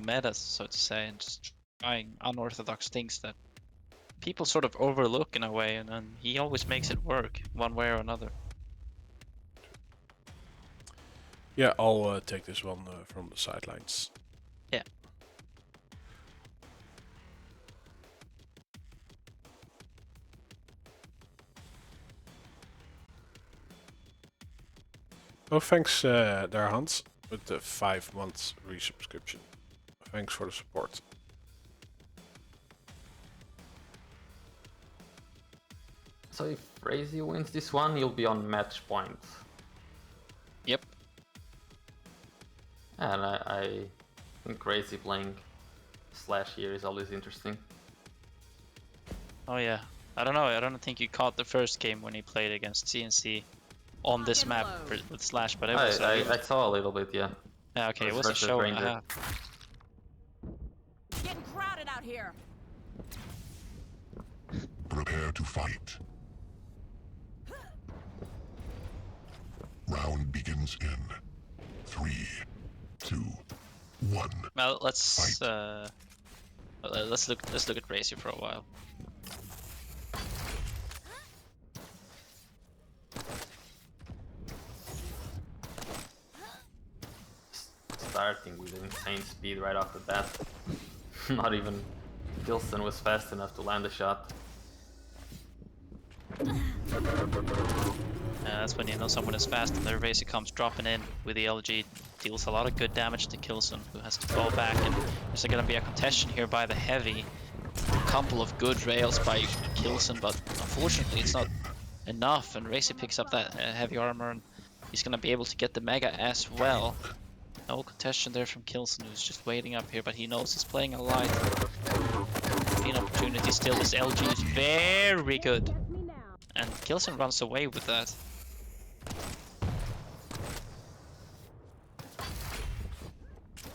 [SPEAKER 1] metas, so to say, and just trying unorthodox things that people sort of overlook in a way, and then he always makes it work one way or another.
[SPEAKER 3] Yeah, I'll take this one from the sidelines.
[SPEAKER 1] Yeah.
[SPEAKER 3] Oh, thanks there, Hans, with the 5 months resubscription. Thanks for the support.
[SPEAKER 2] So if RAISY wins this one, you'll be on match point.
[SPEAKER 1] Yep.
[SPEAKER 2] And I think RAISY playing Slash here is always interesting.
[SPEAKER 1] Oh yeah. I don't know. I don't think you caught the first game when he played against CNC on this map with Slash, but it was.
[SPEAKER 2] I saw a little bit, yeah.
[SPEAKER 1] Yeah, okay, it
[SPEAKER 2] was
[SPEAKER 1] was a
[SPEAKER 2] versus
[SPEAKER 1] show and a
[SPEAKER 2] Ranger.
[SPEAKER 1] half.
[SPEAKER 6] Getting crowded out here.
[SPEAKER 4] Prepare to fight. Round begins in 3, 2, 1.
[SPEAKER 1] Well, let's look at RAISY for a while.
[SPEAKER 2] Starting with insane speed right off the bat. Not even K1llsen was fast enough to land a shot.
[SPEAKER 1] That's when you know someone is fast, and their RAISY comes dropping in with the LG, deals a lot of good damage to K1llsen, who has to fall back, and there's going to be a contention here by the heavy. A couple of good rails by K1llsen, but unfortunately it's not enough, and RAISY picks up that heavy armor, and he's going to be able to get the Mega as well. No contention there from K1llsen, who's just waiting up here, but he knows he's playing a light. An opportunity still. This LG is very good, and K1llsen runs away with that.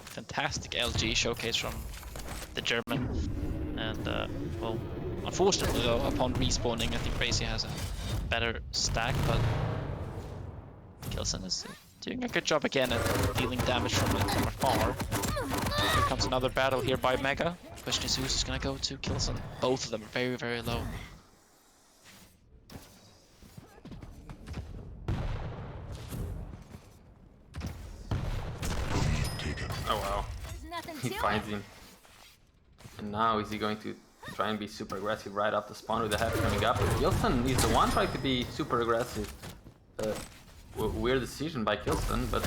[SPEAKER 1] Fantastic LG showcase from the German, and well, unfortunately though, upon respawning, I think RAISY has a better stack, but K1llsen is doing a good job again at dealing damage from afar. Here comes another battle here by Mega. Question is who's gonna go to K1llsen. Both of them are very, very low.
[SPEAKER 2] Oh wow. He finds him. And now is he going to try and be super aggressive right off the spawn with the heavy coming up? K1llsen is the one trying to be super aggressive. Weird decision by K1llsen, but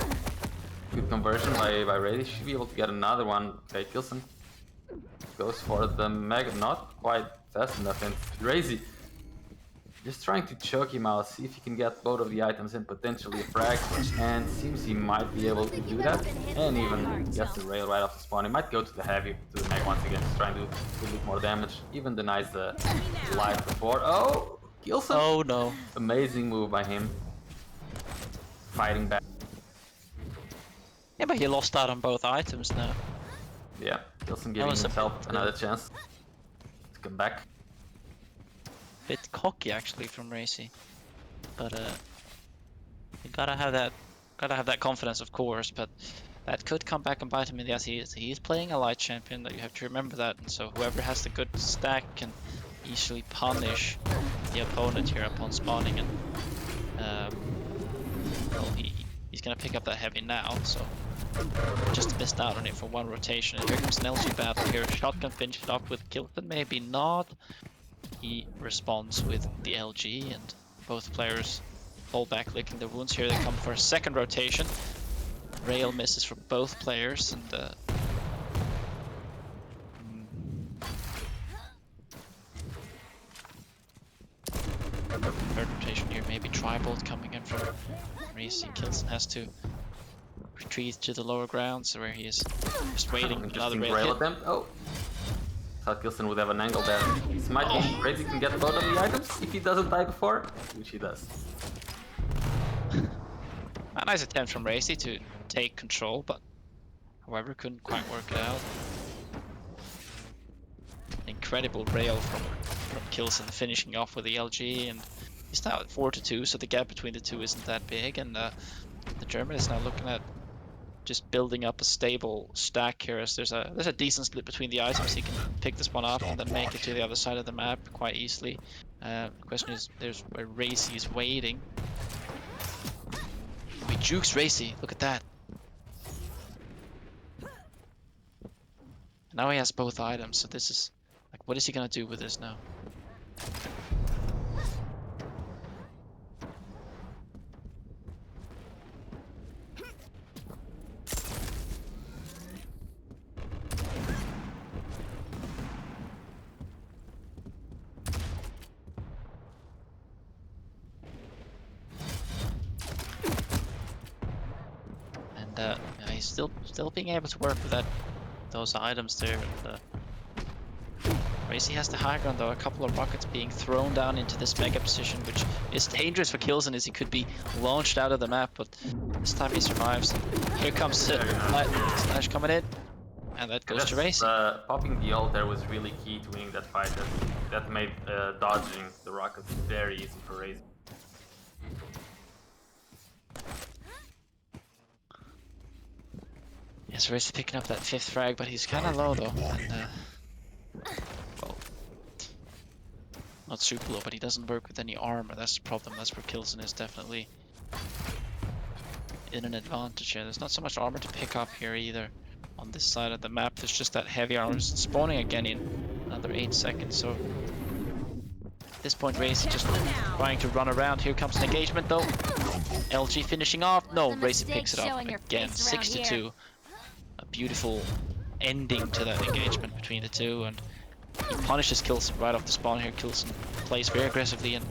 [SPEAKER 2] good conversion by RAISY. Should be able to get another one. Okay, K1llsen goes for the Mega, not quite fast enough, and RAISY just trying to choke him out, see if he can get both of the items and potentially a frag, and seems he might be able to do that, and even gets the rail right off the spawn. He might go to the heavy, to the Mega once again, just trying to do a bit more damage, even denies the life before. Oh, K1llsen!
[SPEAKER 1] Oh no.
[SPEAKER 2] Amazing move by him. Fighting back.
[SPEAKER 1] Yeah, but he lost out on both items now.
[SPEAKER 2] Yeah, K1llsen giving
[SPEAKER 1] was a
[SPEAKER 2] himself
[SPEAKER 1] bit,
[SPEAKER 2] another chance to come back.
[SPEAKER 1] Bit cocky actually from RAISY, but you gotta have that confidence, of course. But that could come back and bite him in the ass. He's playing a light champion, that you have to remember that. And so whoever has the good stack can easily punish the opponent here upon spawning. And Well, he's gonna pick up that heavy now, so just missed out on it for one rotation. And here comes an LG battle here. Shotgun finished off with Kilton, maybe not. He responds with the LG, and both players fall back licking their wounds. Here they come for a second rotation. Rail misses for both players, and third rotation here, maybe Tribolt coming in from RAISY. K1llsen has to retreat to the lower grounds where he is just waiting for another
[SPEAKER 2] Interesting
[SPEAKER 1] rail
[SPEAKER 2] rail
[SPEAKER 1] hit.
[SPEAKER 2] attempt. Oh, thought K1llsen would have an angle there. This might be RAISY can get both of the items if he doesn't die before, which he does.
[SPEAKER 1] A nice attempt from RAISY to take control, but however couldn't quite work it out. Incredible rail from K1llsen, finishing off with the LG, and he's now at 4-2, so the gap between the two isn't that big, and the German is now looking at just building up a stable stack here, as there's a decent split between the items. He can pick this one up and then make it to the other side of the map quite easily. The question is, there's where RAISY is waiting. He jukes RAISY, look at that. Now he has both items, so this is like, what is he gonna do with this now? And yeah, he's still being able to work with those items there. And RAISY has the high ground though. A couple of rockets being thrown down into this mega position, which is dangerous for K1llsen, as he could be launched out of the map, but this time he survives. Here comes Slash coming in, and that goes to RAISY.
[SPEAKER 2] Popping the ult there was really key to winning that fight. That made dodging the rockets very easy for RAISY.
[SPEAKER 1] Yes, RAISY picking up that 5th frag, but he's kind of low though. And, well, not super low, but he doesn't work with any armor. That's the problem. That's where K1llsen is definitely in an advantage here. There's not so much armor to pick up here either on this side of the map. There's just that heavy armor spawning again in another 8 seconds. So at this point, RAISY just trying to run around. Here comes an engagement though. LG finishing off. No, RAISY picks it up again. 6-2. A beautiful ending to that engagement between the two, and he punishes K1llsen right off the spawn here. K1llsen plays very aggressively, and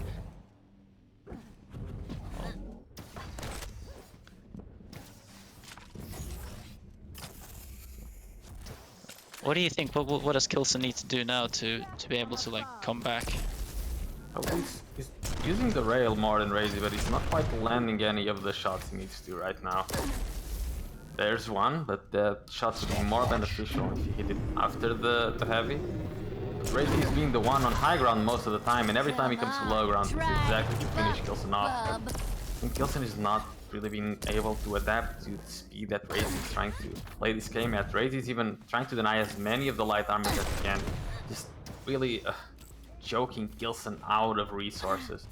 [SPEAKER 1] what do you think? What does K1llsen need to do now to be able to like come back?
[SPEAKER 2] Oh, he's using the rail more than RAISY, but he's not quite landing any of the shots he needs to right now. There's one, but that shot would be more beneficial if he hit it after the heavy. RAISY is being the one on high ground most of the time, and every time he comes to low ground, he's exactly to finish K1llsen off. And K1llsen is not really being able to adapt to the speed that RAISY is trying to play this game at. RAISY is even trying to deny as many of the light armor as he can, just really choking K1llsen out of resources.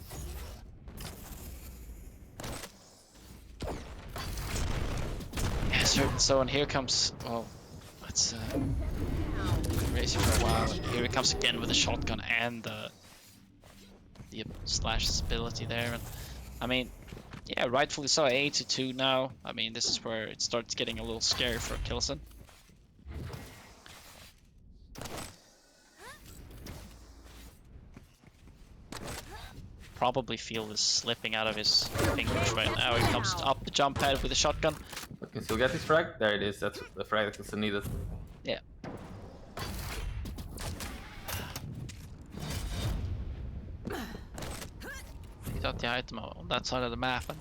[SPEAKER 1] So, and here comes, well, let's RAISY for a while, and here he comes again with a shotgun and the Slash's ability there. And I mean, yeah, rightfully so, 8-2 now. I mean, this is where it starts getting a little scary for K1llsen. Probably feel this slipping out of his fingers right now. He comes up the jump pad with a shotgun.
[SPEAKER 2] But can still get his frag. There it is. That's the frag that K1llsen needed.
[SPEAKER 1] Yeah. He got the item on that side of the map, and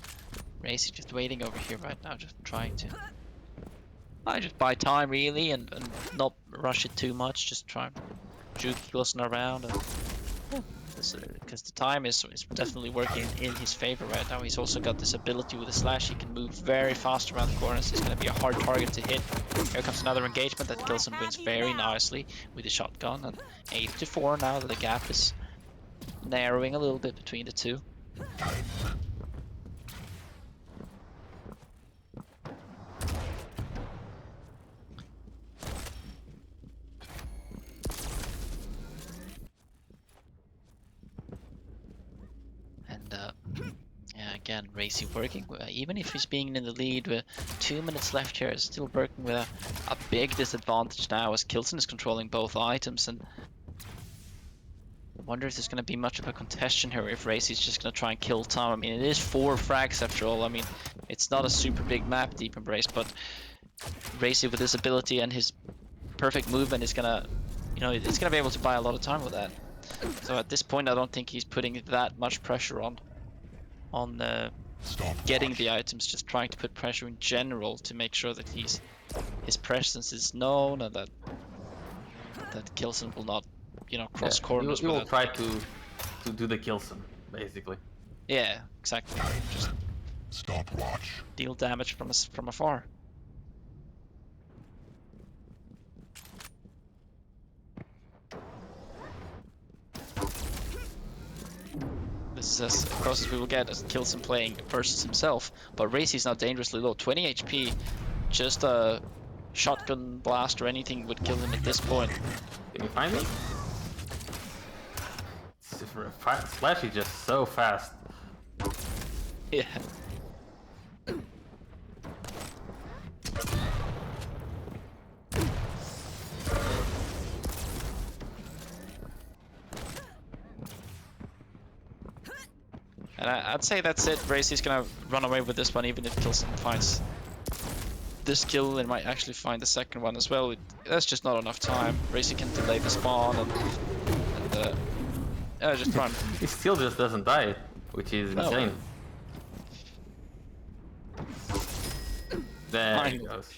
[SPEAKER 1] RAISY just waiting over here right now, just trying to just buy time really, and not rush it too much. Just try and juke K1llsen around, and because the time is definitely working in his favor right now. He's also got this ability with the Slash. He can move very fast around the corners. It's going to be a hard target to hit. Here comes another engagement that K1llsen wins very nicely with the shotgun. And 8-4 now. The gap is narrowing a little bit between the two. again, RAISY working with, even if he's being in the lead with 2 minutes left here, still working with a big disadvantage now as k1llsen is controlling both items. And I wonder if there's going to be much of a contention here, if RAISY's just going to try and kill time. I mean, it is 4 frags after all. I mean, it's not a super big map, Deep Embrace, but RAISY with his ability and his perfect movement is going to, you know, it's going to be able to buy a lot of time with that. So at this point, I don't think he's putting that much pressure on getting the items, just trying to put pressure in general to make sure that his presence is known and that k1llsen will not, you know, cross corners.
[SPEAKER 2] You will try to do the k1llsen, basically.
[SPEAKER 1] Yeah, exactly. Just
[SPEAKER 4] Stopwatch.
[SPEAKER 1] deal damage from afar. This is as close as we will get as k1llsen playing versus himself. But RAISY's not dangerously low. 20 HP. Just a shotgun blast or anything would kill him at this point.
[SPEAKER 2] Can you find me? Slash is just so fast.
[SPEAKER 1] Yeah. And I'd say that's it. RAISY's gonna run away with this one, even if k1llsen finds this kill and might actually find the second one as well. That's just not enough time. RAISY can delay the spawn and just run.
[SPEAKER 2] He still just doesn't die, which is insane. There he goes.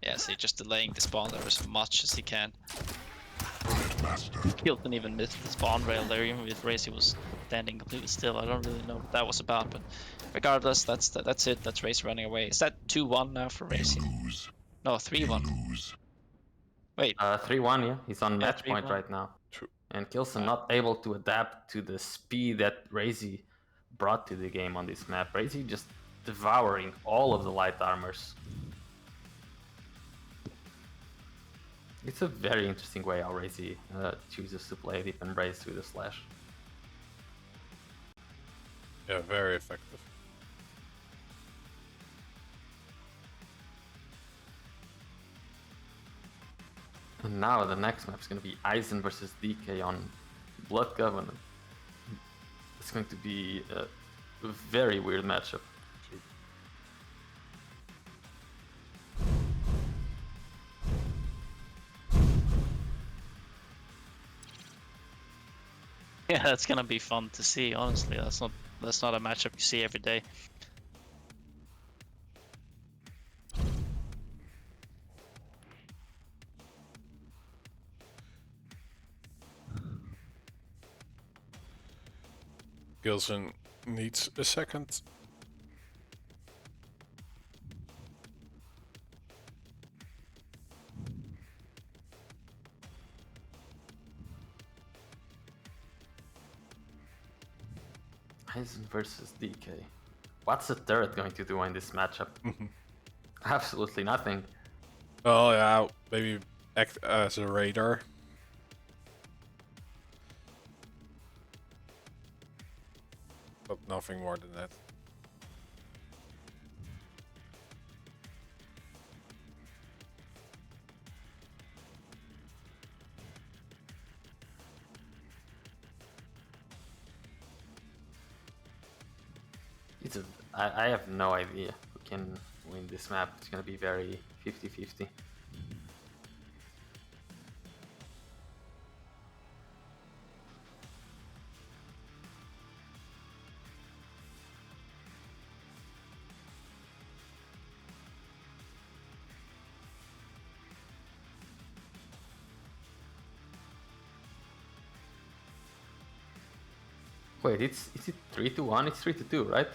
[SPEAKER 1] Yeah, so just delaying the spawn there as much as he can. k1llsen even missed the spawn rail there, even if RAISY was standing completely still. I don't really know what that was about, but regardless, that's it. That's RAISY running away. Is that 2-1 now for RAISY? No, 3-1. Wait.
[SPEAKER 2] 3-1, yeah. He's on match point
[SPEAKER 1] 3-1.
[SPEAKER 2] right now.
[SPEAKER 3] True.
[SPEAKER 2] And k1llsen not able to adapt to the speed that RAISY brought to the game on this map. RAISY just devouring all of the light armors. It's a very interesting way how RAISY chooses to play Deep Embrace with a slash.
[SPEAKER 3] Yeah, very effective.
[SPEAKER 2] And now the next map is going to be k1llsen versus DK on Blood Covenant. It's going to be a very weird matchup.
[SPEAKER 1] Yeah, that's gonna be fun to see. Honestly, that's not a matchup you see every day.
[SPEAKER 3] k1llsen needs a second.
[SPEAKER 2] k1llsen versus DK. What's the turret going to do in this matchup? Absolutely nothing.
[SPEAKER 3] Oh yeah, maybe act as a radar. But nothing more than that.
[SPEAKER 2] I have no idea who can win this map. It's gonna be very 50-50. Wait, is it 3-1? It's 3-2, right?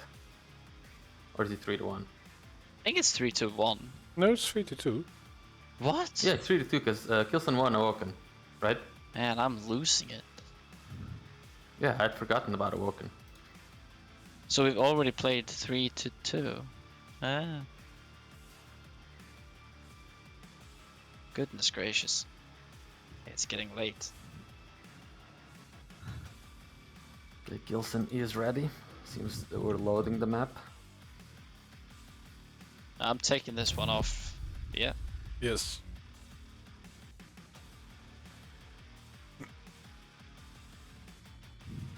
[SPEAKER 2] Or is it 3-1?
[SPEAKER 1] I think it's 3-1.
[SPEAKER 3] No, it's 3-2.
[SPEAKER 1] What?
[SPEAKER 2] Yeah, it's 3-2 because k1llsen won Awoken, right?
[SPEAKER 1] Man, I'm losing it.
[SPEAKER 2] Yeah, I'd forgotten about Awoken.
[SPEAKER 1] So we've already played 3-2. Ah. Goodness gracious. It's getting late.
[SPEAKER 2] Okay, K1llsen is ready. Seems that we're loading the map.
[SPEAKER 1] I'm taking this one off. Yeah.
[SPEAKER 3] Yes.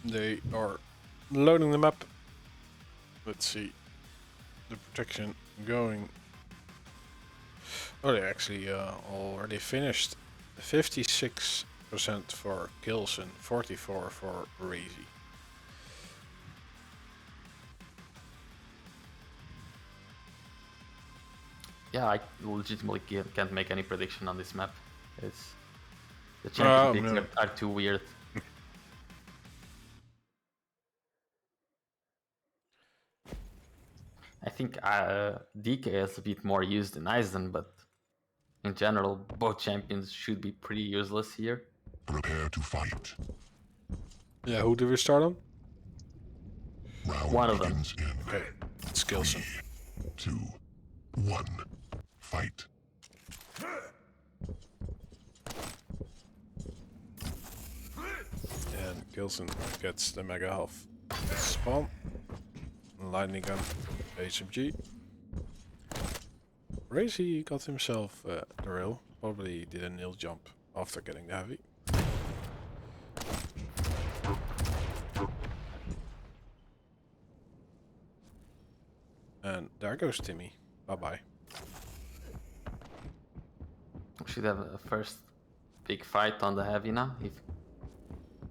[SPEAKER 3] They are loading the map. Let's see. The protection going. Oh, they actually already finished. 56% for K1llsen, 44 for RAISY.
[SPEAKER 2] Yeah, I legitimately can't make any prediction on this map. It's the champion picks
[SPEAKER 3] no.
[SPEAKER 2] are too weird. I think DK is a bit more used in Eisen, but in general, both champions should be pretty useless here.
[SPEAKER 4] Prepare to fight.
[SPEAKER 3] Yeah, who do we start on?
[SPEAKER 4] Round
[SPEAKER 2] One of them.
[SPEAKER 4] begins in
[SPEAKER 3] Okay, it's K1llsen.
[SPEAKER 4] 2, 1. Fight.
[SPEAKER 3] And K1llsen gets the mega health. Spawn. Lightning gun. HMG. RAISY got himself the rail. Probably did a nil jump after getting the heavy. And there goes Timmy. Bye bye.
[SPEAKER 2] We should have a first big fight on the heavy now. If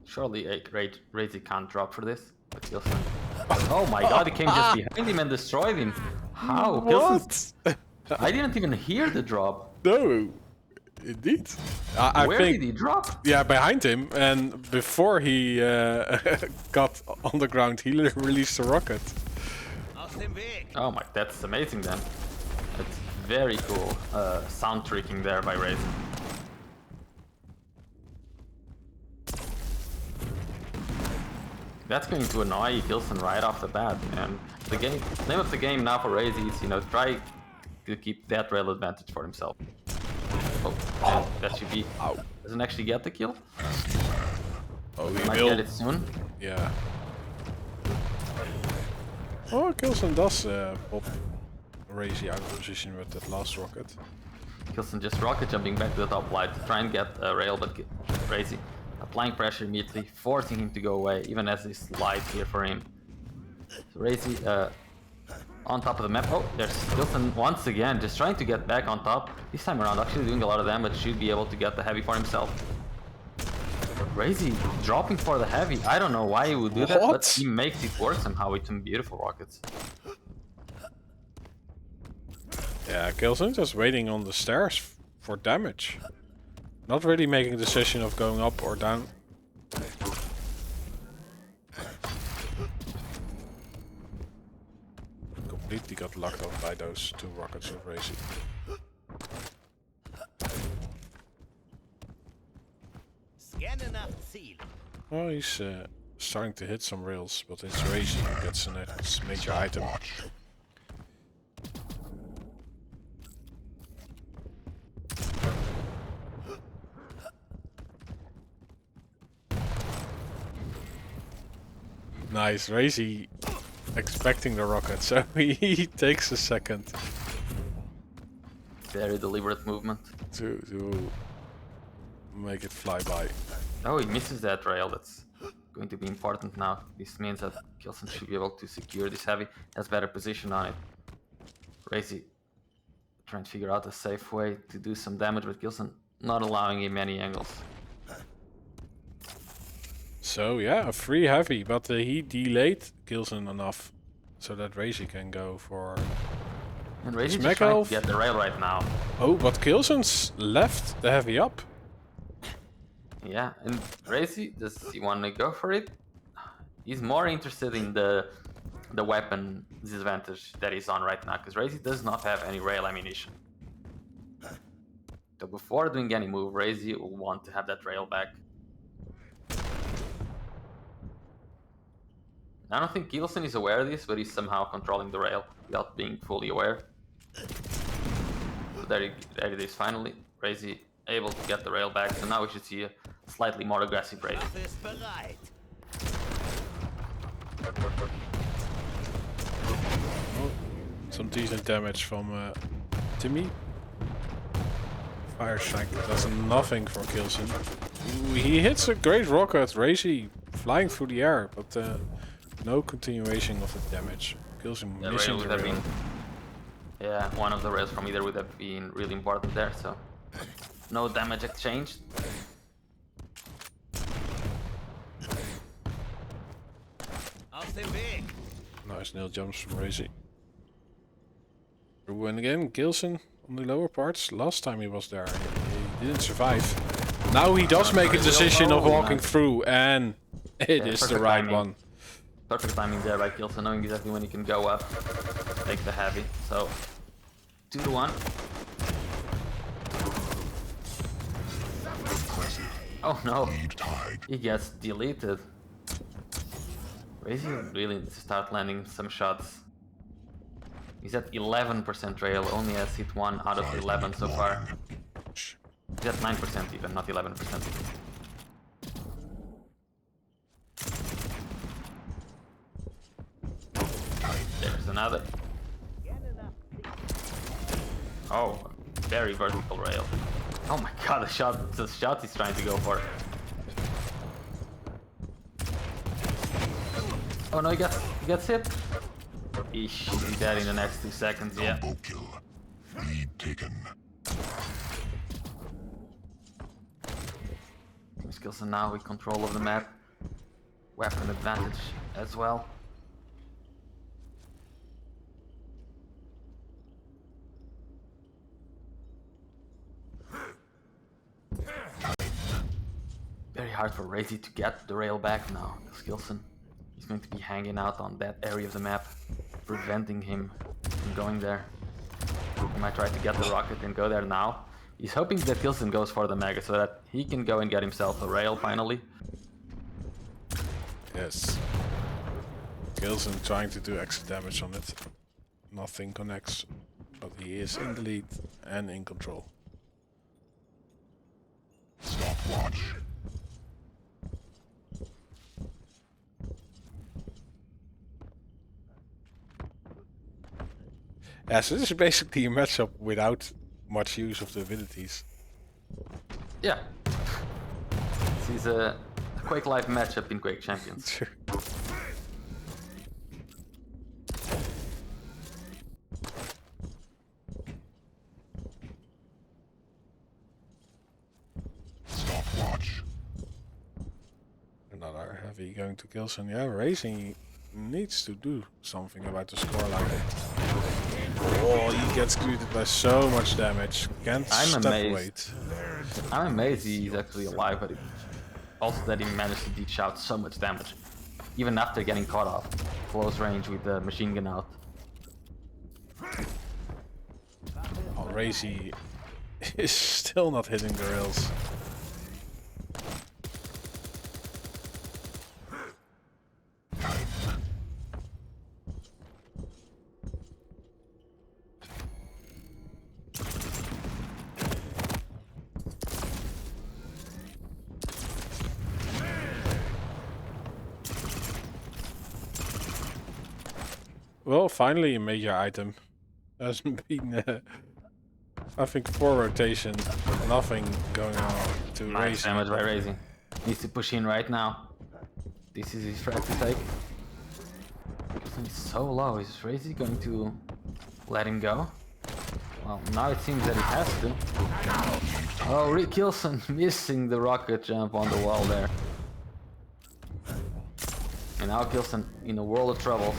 [SPEAKER 2] surely RAISY can't drop for this. But K1llsen. Oh my god, he came just behind him and destroyed him. How? K1llsen. I didn't even hear the drop.
[SPEAKER 3] No, indeed. I
[SPEAKER 2] Where
[SPEAKER 3] think,
[SPEAKER 2] did he drop?
[SPEAKER 3] yeah, behind him, and before he got on the ground, he released a rocket.
[SPEAKER 2] Oh my, that's amazing then. That's very cool. Sound tricking there by RAISY. That's going to annoy K1llsen right off the bat, and the name of the game now for RAISY is, try to keep that rail advantage for himself. Oh, and that should be. Doesn't actually get the kill.
[SPEAKER 3] Oh, he
[SPEAKER 2] Might
[SPEAKER 3] will.
[SPEAKER 2] get it soon.
[SPEAKER 3] Yeah. Oh, K1llsen does pop RAISY out of position with that last rocket.
[SPEAKER 2] K1llsen just rocket jumping back to the top light to try and get a rail, but RAISY applying pressure immediately, forcing him to go away, even as this light here for him. So RAISY on top of the map. Oh, there's K1llsen once again, just trying to get back on top. This time around, actually doing a lot of damage, should be able to get the heavy for himself. But RAISY dropping for the heavy. I don't know why he would do that, but he makes it work somehow with some beautiful rockets.
[SPEAKER 3] Yeah, K1llsen just waiting on the stairs for damage. Not really making a decision of going up or down. Completely got locked on by those two rockets of RAISY. Oh, he's starting to hit some rails, but it's RAISY who gets the next major item. Nice, RAISY expecting the rocket, so he takes a second
[SPEAKER 2] Very deliberate movement.
[SPEAKER 3] to make it fly by.
[SPEAKER 2] Oh, he misses that rail. That's going to be important now. This means that K1llsen should be able to secure this heavy, has better position on it. RAISY trying to figure out a safe way to do some damage with K1llsen, not allowing him any angles.
[SPEAKER 3] So yeah, a free heavy, but he delayed K1llsen enough so that RAISY can go for...
[SPEAKER 2] And RAISY
[SPEAKER 3] It's
[SPEAKER 2] just trying
[SPEAKER 3] Mega
[SPEAKER 2] to get the rail right now.
[SPEAKER 3] Oh, but K1llsen's left the heavy up.
[SPEAKER 2] Yeah, and RAISY, does he want to go for it? He's more interested in the weapon disadvantage that he's on right now, because RAISY does not have any rail ammunition. So before doing any move, RAISY will want to have that rail back. I don't think K1llsen is aware of this, but he's somehow controlling the rail without being fully aware. So there it is finally. RAISY able to get the rail back, so now we should see a slightly more aggressive RAISY.
[SPEAKER 3] Oh, some decent damage from Timmy. Fire Shank does nothing for K.Llsen. Ooh, he hits a great rocket, RAISY flying through the air, but no continuation of the damage. K.Llsen
[SPEAKER 2] Yeah,
[SPEAKER 3] missing
[SPEAKER 2] rail
[SPEAKER 3] the
[SPEAKER 2] would have
[SPEAKER 3] rail.
[SPEAKER 2] been. Yeah, one of the rails from either would have been really important there, so no damage exchanged.
[SPEAKER 3] Nice nail jumps from RAISY. And again, K.Llsen on the lower parts. Last time he was there, he didn't survive. Now he does make a decision of walking through, and it is the right one.
[SPEAKER 2] Perfect timing there by K.Llsen, knowing exactly when he can go up, take the heavy. So 2-1. Oh no, he gets deleted. RAISY really needs to start landing some shots. He's at 11% rail, only has hit 1 out of 11 so far. He's at 9% even, not 11%. There's another. Oh, very vertical rail. Oh my god, the shot he's trying to go for. Oh no, he gets hit. He's dead in the next 2 seconds, yeah.
[SPEAKER 4] Combo kill. Lead taken.
[SPEAKER 2] K.Llsen now with control of the map. Weapon advantage as well. Very hard for RAISY to get the rail back now. K.Llsen, he's going to be hanging out on that area of the map, preventing him from going there. He might try to get the rocket and go there now. He's hoping that K.Llsen goes for the mega so that he can go and get himself a rail finally.
[SPEAKER 3] Yes. K.Llsen trying to do extra damage on it. Nothing connects, but he is in the lead and in control.
[SPEAKER 4] Stopwatch.
[SPEAKER 3] Yeah, so this is basically a matchup without much use of the abilities.
[SPEAKER 2] Yeah. This is a Quake Live matchup in Quake Champions.
[SPEAKER 4] Stopwatch.
[SPEAKER 3] Another heavy going to K.Llsen. Yeah, RAISY needs to do something about the scoreline. Oh, he gets greeted by so much damage. Can't step weight.
[SPEAKER 2] I'm amazed he's actually alive, but also that he managed to dish out so much damage. Even after getting caught off close range with the machine gun out.
[SPEAKER 3] Oh, RAISY is still not hitting the rails. Well, finally a major item. Hasn't been, I think, 4 rotations, nothing going on to
[SPEAKER 2] Nice
[SPEAKER 3] RAISY.
[SPEAKER 2] damage by RAISY. Needs to push in right now. This is his threat to take. He's so low. Is RAISY going to let him go? Well, now it seems that he has to. Oh, K.Llsen missing the rocket jump on the wall there. And now K.Llsen in a world of trouble.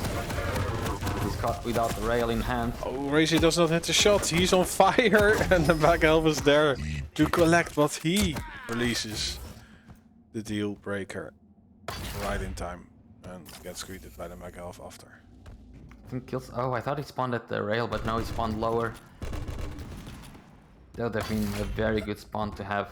[SPEAKER 2] He's caught without the rail in hand.
[SPEAKER 3] Oh, RAISY does not hit the shot. He's on fire, and the back elf is there to collect, but he releases the deal breaker right in time and gets greeted by the Mag Elf after.
[SPEAKER 2] I think K.Llsen. Oh, I thought he spawned at the rail, but no, he spawned lower. That would have been a very good spawn to have.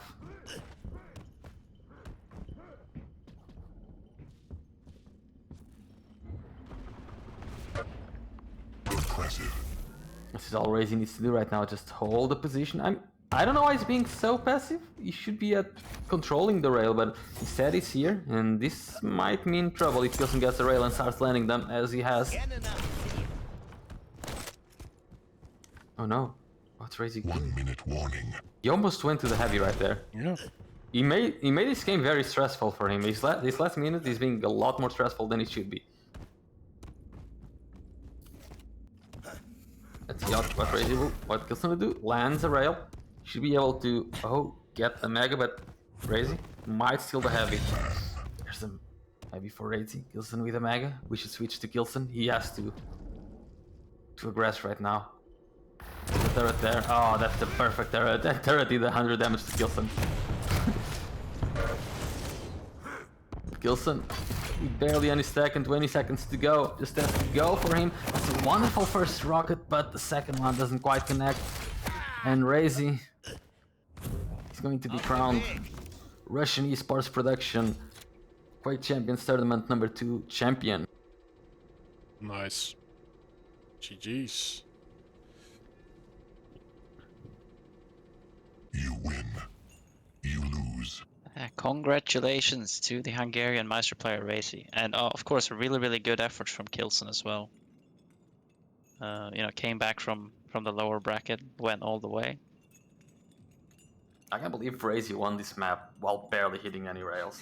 [SPEAKER 4] Impressive.
[SPEAKER 2] This is all RAISY needs to do right now, just hold the position. I don't know why he's being so passive. He should be at controlling the rail, but instead he's here, and this might mean trouble if K1llsen gets the rail and starts landing them as he has. Oh no, what's RAISY doing?
[SPEAKER 4] 1 minute warning.
[SPEAKER 2] He almost went to the heavy right there.
[SPEAKER 3] Yeah.
[SPEAKER 2] He made this game very stressful for him. This last minute is being a lot more stressful than it should be. Let's see what RAISY will, what K1llsen will do. Lands a rail. Should be able to get a mega, but RAISY might steal the heavy. There's a heavy for RAISY. K1llsen with a mega. We should switch to K1llsen. He has to aggress right now. The turret there. Oh, that's the perfect turret. That turret did 100 damage to K1llsen. K1llsen, barely any stack and 20 seconds to go. Just has to go for him. That's a wonderful first rocket, but the second one doesn't quite connect. And RAISY is going to be crowned Russian esports production Quake Champions Tournament #2 champion.
[SPEAKER 3] Nice. GG's.
[SPEAKER 4] You win. You lose.
[SPEAKER 1] Congratulations to the Hungarian Meister player RAISY, and of course a really good effort from K1llsen as well. You know, came back from the lower bracket, went all the way.
[SPEAKER 2] I can't believe RAISY won this map while barely hitting any rails.